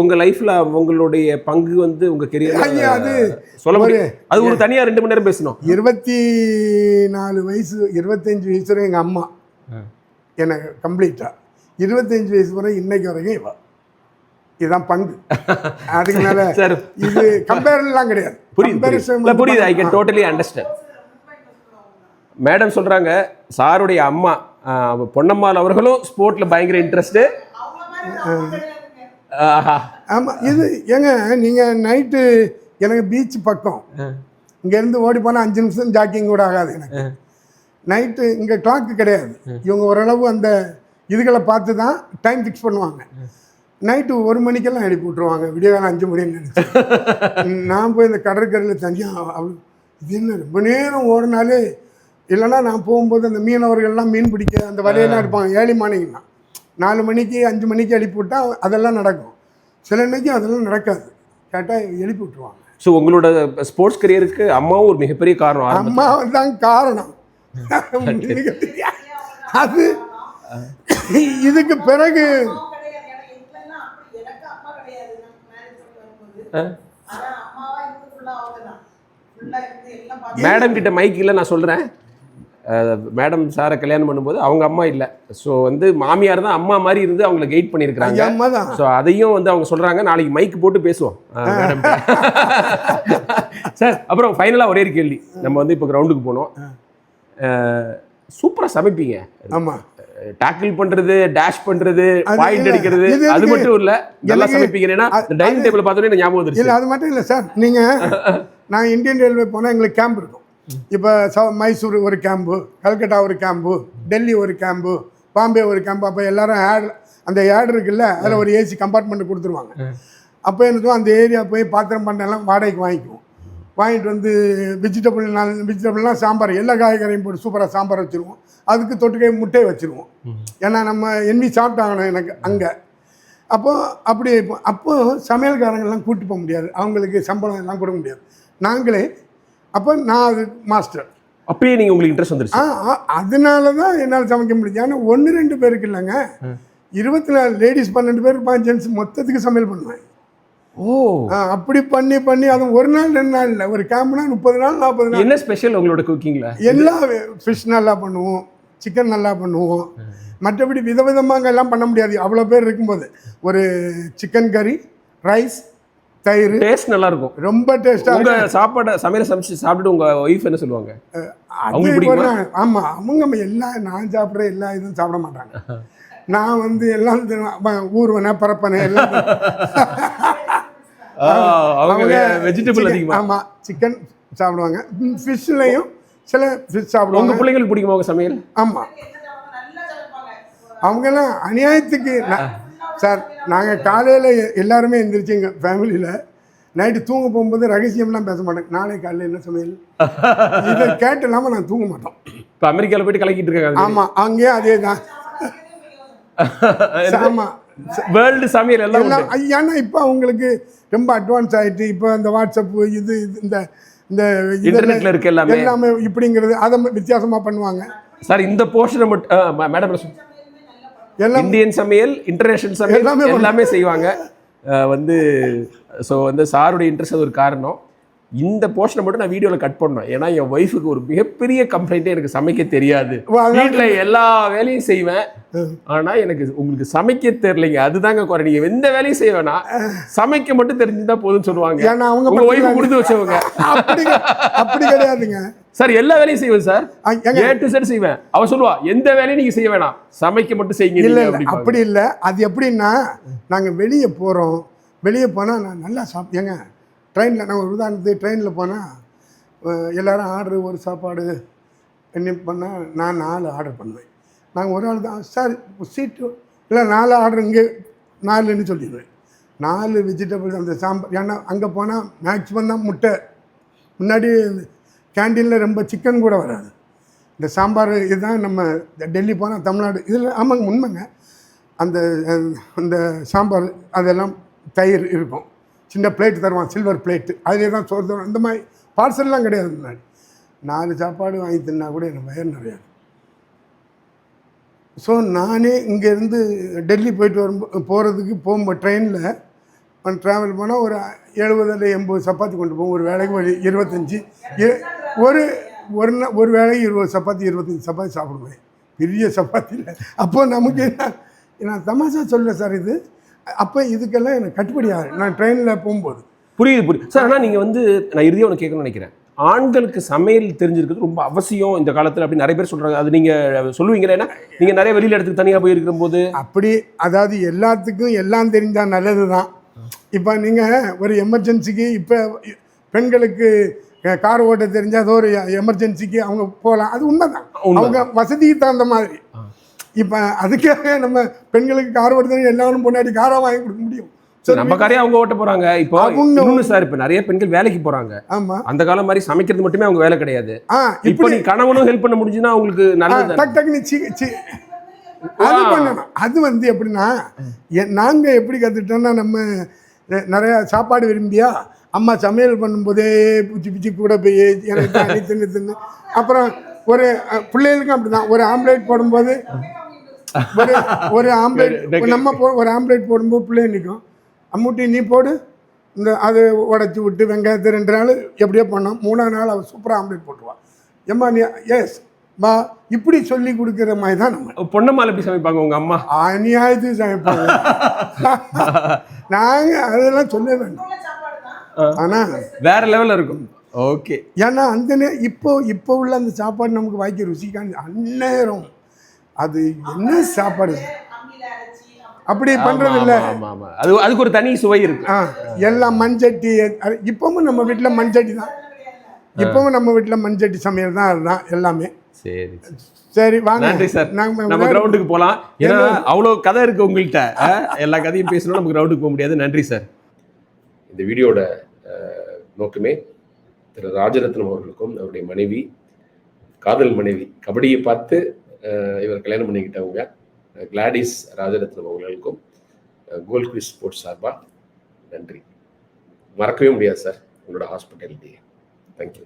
உங்கள் லைஃப்பில் உங்களுடைய பங்கு வந்து உங்கள் கெரியர் அது சொல்ல முடியும். அது ஒரு தனியாக 2 மணி நேரம் பேசணும். 24 வயசு 25 வயசு வரை எங்கள் அம்மா எனக்கு கம்ப்ளீட்டாக, 25 வயசு வரை இன்னைக்கு வரைக்கும் இவா, இதுதான் பங்கு. அதுக்கு மேலே சார் இது கம்பேரிசன்லாம் கிடையாது. புரியுது. I can totally understand. Madam சொல்கிறாங்க சாருடைய அம்மா பொன்னம்மாள் அவர்களும் ஸ்போர்ட்டில் பயங்கர இன்ட்ரெஸ்ட்டு. ஆமாம், இது ஏங்க நீங்கள் நைட்டு எனக்கு பீச் பக்கம் இங்கேருந்து ஓடி போனால் 5 நிமிஷம் ஜாக்கிங் கூட ஆகாது எனக்கு. நைட்டு இங்கே கிளாக்கு கிடையாது, இவங்க ஓரளவு அந்த இதுகளை பார்த்து தான் டைம் ஃபிக்ஸ் பண்ணுவாங்க. நைட்டு 1 மணிக்கெல்லாம் எழுப்பி விட்ருவாங்க, விடியகாலம் 5 மணின்னு நினச்சி. நான் போய் இந்த கடற்கரையில் தனியாக இது என்ன ரொம்ப நேரம் ஓடினாலே, இல்லைன்னா நான் போகும்போது அந்த மீனவர்கள்லாம் மீன் பிடிக்க அந்த வலையெல்லாம் இருப்பாங்க, ஏர்லி மார்னிங்னா 4 மணிக்கு 5 மணிக்கு எழுப்பி விட்டால் அதெல்லாம் நடக்கும். சில இன்னைக்கு அதெல்லாம் நடக்காது, கேட்டால் எழுப்பி விட்டுருவாங்க. ஸோ உங்களோட ஸ்போர்ட்ஸ் கரியருக்கு அம்மாவும் ஒரு மிகப்பெரிய காரணம். அம்மா தான் காரணம். அது இதுக்கு பிறகு மேடம் கிட்ட மைக் இல்லை, நான் சொல்கிறேன். மேடம் சாரை கல்யாணம் பண்ணும்போது அவங்க அம்மா இல்லை, ஸோ வந்து மாமியார் தான் அம்மா மாதிரி இருந்து அவங்கள கைட் பண்ணியிருக்கிறாங்க. ஸோ அதையும் வந்து அவங்க சொல்கிறாங்க, நாளைக்கு மைக் போட்டு பேசுவோம் மேடம் சார். அப்புறம் ஃபைனலாக ஒரே ஒரு கேள்வி, நம்ம வந்து இப்போ கிரவுண்டுக்கு போனோம், சூப்பராக சமைப்பீங்க. ஆமாம், டாக்கிள் பண்றது, டேஷ் பண்றது, பாயிண்ட் அடிக்கிறது, அது மட்டும் இல்ல நல்லா சமைப்பீங்க. ஏன்னா டைனிங் டேபிள் பார்த்தோன்னே ஞாபகம் வந்துருச்சு. இல்லை அது மட்டும் இல்லை சார், நீங்கள் நான் இந்தியன் ரயில்வே போனால் எங்களுக்கு கேம்ப் இருக்கும். இப்போ மைசூர் ஒரு கேம்பு, கல்கட்டா ஒரு கேம்பு, டெல்லி ஒரு கேம்பு, பாம்பே ஒரு கேம்பு. அப்போ எல்லாரும் அந்த ஏட் இருக்குல்ல, அதில் ஒரு ஏசி கம்பார்ட்மெண்ட் கொடுத்துருவாங்க. அப்போ எனக்கு அந்த ஏரியா போய் பாத்திரம் பண்ணெல்லாம் வாடகைக்கு வாங்கிக்குவோம். வாங்கிட்டு வந்து வெஜிடபிள்லாம் சாம்பார், எல்லா காய்கறியும் போட்டு சூப்பராக சாம்பார் வச்சுருவோம். அதுக்கு தொட்டுக்கை முட்டை வச்சுருவோம். ஏன்னா நம்ம எண்ணி சாப்பிட்டாங்கணும் எனக்கு அங்கே. அப்போது சமையல்காரங்கள்லாம் கூப்பிட்டு போக முடியாது, அவங்களுக்கு சம்பளம் எல்லாம் கொடுக்க முடியாது, நாங்களே. அப்போ நான் அது மாஸ்டர். அப்பயே நீங்கள் உங்களுக்கு இன்ட்ரெஸ்ட் வந்துருச்சு? அதனால தான் என்னால் சமைக்க முடியும். ஆனால் 1-2 பேருக்கு இல்லைங்க, 24 லேடிஸ் 12 பேர் 5 ஜென்ஸ் மொத்தத்துக்கு சமையல் பண்ணுவேன். ஓ, அப்படி பண்ணி அதுவும் 1 நாள் 2 நாள் இல்லை, ஒரு கேம்ப்னா 30 நாள் 40 நாள். என்ன ஸ்பெஷல் உங்களோட குக்கிங்கில்? எல்லா ஃபிஷ் நல்லா பண்ணுவோம், சிக்கன் நல்லா பண்ணுவோம். மற்றபடி விதவிதமாக எல்லாம் பண்ண முடியாது, அவ்வளோ பேர் இருக்கும்போது. ஒரு சிக்கன் கறி, ரைஸ், தயிர், டேஸ்ட் நல்லா இருக்கும், ரொம்ப டேஸ்ட்டாக. உங்க சாப்பாடு சமையல் சமைச்சு சாப்பிட்டு உங்க ஒய்ஃப் என்ன சொல்லுவாங்க? ஆமாம், அவங்க எல்லாம் நான் சாப்பிட்ற எல்லா இதுவும் சாப்பிட மாட்டாங்க. நான் வந்து எல்லாம் ஊர்வனை பரப்பனை எல்லாம் வெஜிடபிள் அதிகமாக. ஆமாம், சிக்கன் சாப்பிடுவாங்க, ஃபிஷ்லையும் சில ஃபிஷ் சாப்பிடுவாங்க. உங்கள் பிள்ளைங்களுக்கு பிடிக்குமா உங்கள் சமையல்? ஆமாம், அவங்கெல்லாம் அநியாயத்துக்கு. சார் நாங்கள் காலையில் எல்லாருமே எழுந்திரிச்சு எங்கள் ஃபேமிலியில் நைட்டு தூங்க போகும்போது ரகசியம்லாம் பேச மாட்டேன். நாளைக்கு காலையில் என்ன சமையல் இதை கேட்டு இல்லாமல் நான் தூங்க மாட்டோம். இப்போ அமெரிக்காவில் போயிட்டு கலக்கிட்டு இருக்காங்க. ஆமாம், அங்கேயே அதே தான். ஆமாம், வேர்ல்டு சமையல் எல்லாம். ஏன்னா இப்போ அவங்களுக்கு ரொம்ப அட்வான்ஸ் ஆகிட்டு, இப்போ இந்த வாட்ஸ்அப்பு இது இந்த இந்த இன்டர்நெட்ல இருக்கு எல்லாமே. எல்லாமே இப்படிங்கிறது அதை வித்தியாசமாக பண்ணுவாங்க சார் இந்த போர்ஷனை மட்டும் மேடம் எல்லாம் இந்தியன் சமையல், இன்டர்நேஷனல் சமையல் எல்லாமே செய்வாங்க. வந்து ஸோ வந்து சாருடைய இன்ட்ரெஸ்ட் ஒரு காரணம். இந்த போர்ஷனை மட்டும் நான் வீடியோவில் கட் பண்ணேன். ஏன்னா என் ஒய்ஃபுக்கு ஒரு மிகப்பெரிய கம்ப்ளைண்ட்டே எனக்கு சமைக்க தெரியாது. வீட்டில் எல்லா வேலையும் செய்வேன், ஆனால் எனக்கு உங்களுக்கு சமைக்க தெரியலைங்க, அதுதாங்க குறை. நீங்கள் எந்த வேலையும் செய்ய வேணாம், சமைக்க மட்டும் தெரிஞ்சுதா போதும்னு சொல்லுவாங்க. ஏன்னா அவங்க ஒய்ஃபு கொடுத்து வச்சவங்க. அப்படி கிடையாதுங்க சார். எல்லா வேலையும் செய்வேன் சார், ஏ டு செட் செய்வேன். அவ சொல்லுவா எந்த வேலையும் நீங்க செய்ய வேணாம், சமைக்க மட்டும் செய்யுங்க. இல்லை அப்படி இல்லை. அது எப்படின்னா நாங்கள் வெளியே போகிறோம், வெளியே போனால் நான் நல்லா ஏங்க ட்ரெயினில் நான் ஒரு உதாரணத்துக்கு ட்ரெயினில் போனால் எல்லோரும் ஆர்டரு ஒரு சாப்பாடு என்ன பண்ணால் நான் 4 ஆர்டர் பண்ணுவேன். நாங்கள் ஒரு ஆள் தான் சார் சீட்டு இல்லை 4 ஆர்டர் இங்கே 4ன்னு சொல்லிடுவேன். 4 வெஜிடபிள்ஸ் அந்த சாம்பார். ஏன்னா அங்கே போனால் மேக்ஸிமம் தான் முட்டை. முன்னாடி கேன்டீனில் ரொம்ப சிக்கன் கூட வராது. இந்த சாம்பார் இதுதான். நம்ம டெல்லி போனால் தமிழ்நாடு இதில் ஆமாங்க உண்மைங்க. அந்த அந்த சாம்பார் அதெல்லாம் தயிர் இருக்கும், சின்ன பிளேட்டு தருவான், சில்வர் பிளேட்டு, அதிலே தான் சோறு தருவான். இந்த மாதிரி பார்சல்லாம் கிடையாது. முன்னாடி 4 சாப்பாடு வாங்கி தின்னா கூட எனக்கு வயிறு நிறையாது. ஸோ நானே இங்கேருந்து டெல்லி போயிட்டு போகிறதுக்கு போகும்போது ட்ரெயினில் ட்ராவல் போனால் ஒரு 70 இல்லை 80 சப்பாத்தி கொண்டு போவோம். ஒரு வேலைக்கு ஒரு 25 ஒரு வேலைக்கு 20 சப்பாத்தி 25 சப்பாத்தி சாப்பிடுவேன். பெரிய சப்பாத்தி இல்லை. அப்போது நமக்கு என்ன, நான் தமாஷா சொல்கிறேன் சார் இது. அப்போ இதுக்கெல்லாம் எனக்கு கட்டுப்படி ஆகுது நான் ட்ரெயினில் போகும்போது. புரியுது சார். ஆனால் நீங்கள் வந்து நான் இறுதியாக ஒன்று கேட்கணும்னு நினைக்கிறேன். ஆண்களுக்கு சமையல் தெரிஞ்சிருக்கிறது ரொம்ப அவசியம் இந்த காலத்தில் அப்படி நிறைய பேர் சொல்கிறாங்க. அது நீங்கள் சொல்லுவீங்களா? ஏன்னா நீங்கள் நிறைய வெளியில் இடத்துக்கு தனியாக போயிருக்கிற போது அப்படி அதாவது எல்லாத்துக்கும் எல்லாம் தெரிஞ்சால் நல்லது தான். இப்போ நீங்கள் ஒரு எமர்ஜென்சிக்கு இப்போ பெண்களுக்கு கார் ஓட்ட தெரிஞ்சால் அது ஒரு எமர்ஜென்சிக்கு அவங்க போகலாம், அது உண்மை தான். அவங்க வசதிக்கு தகுந்த மாதிரி. இப்போ அதுக்காக நம்ம பெண்களுக்கு கார் ஓட்டுறது எல்லாரும் பொண்ணாடி காராக வாங்கி கொடுக்க முடியும்? நம்ம காரையே அவங்க ஓட்ட போறாங்க. இப்போ இன்னொன்னு சார், இப்போ நிறைய பெண்கள் வேலைக்கு போறாங்க. ஆமா, அந்த காலம் மாதிரி சமைக்கிறது மட்டுமே அவங்க வேலை கிடையாது. இப்போ நீ கணவனும் ஹெல்ப் பண்ண முடிஞ்சுன்னா அவங்களுக்கு நல்லது. டக் டக்னு அது பண்ணணும். அது வந்து எப்படின்னா நாங்கள் எப்படி கற்றுட்டோம்னா, நம்ம நிறையா சாப்பாடு விரும்பியா அம்மா சமையல் பண்ணும்போதே பிச்சு பிச்சு கூட போய் எனக்கு தின்னு அப்புறம் ஒரு பிள்ளைகளுக்கும் அப்படி தான். ஒரு ஆம்லேட் போடும்போது ஒரு ஆம்லேட் நம்ம ஒரு ஆம்லேட் போடும்போது பிள்ளைங்க நிற்கும், அம்மூட்டி நீ போடு, இந்த அது உடச்சி விட்டு வெங்காயத்தை 2 நாள் எப்படியோ பண்ணோம். 3ஆவது நாள் அவள் சூப்பராக ஆம்லேட் போட்டுருவாள். எம்மா நீ எஸ் வா, இப்படி சொல்லி கொடுக்குற மாதிரி தான் நம்ம. பொண்ணம்மாள் எப்படி சமைப்பாங்க உங்கள் அம்மா? அநியாயத்துக்கு சமைப்பாங்க. நாங்கள் அதெல்லாம் சொல்ல வேண்டாம், ஆனால் வேற லெவலில் இருக்கும். ஓகே. ஏன்னா அந்த இப்போ உள்ள அந்த சாப்பாடு நமக்கு வாய்க்க ருசிக்கான அந்நேரம் அது என்ன சாப்பாடு அப்படி பண்றது இல்லை. அதுக்கு ஒரு தனி சுவை இருக்கு. எல்லாம் மண்சட்டி. இப்பவும் நம்ம வீட்டில் மண்சட்டி தான். இப்பவும் நம்ம வீட்டில் மண்சட்டி சமையல் தான். அதுதான் எல்லாமே. சரி சரி வாங்க. நன்றி சார். நம்ம கிரவுண்டுக்கு போகலாம். ஏன்னா அவ்வளோ கதை இருக்கு உங்கள்கிட்ட. எல்லா கதையும் பேசணும், நமக்கு கிரவுண்டுக்கு போக முடியாது. நன்றி சார். இந்த வீடியோட நோக்கமே திரு ராஜரத்னம் அவர்களுக்கும் அவருடைய மனைவி, காதல் மனைவி, கபடியை பார்த்து இவர் கல்யாணம் பண்ணிக்கிட்டவங்க கிளாடிஸ் ராஜரத்னம் அவர்களுக்கும் கோல்ட் குவிஸ் ஸ்போர்ட்ஸ் சார்பாக நன்றி. மறக்கவே முடியாது சார் உங்களோட ஹாஸ்பிட்டாலிட்டியை. தேங்க்யூ.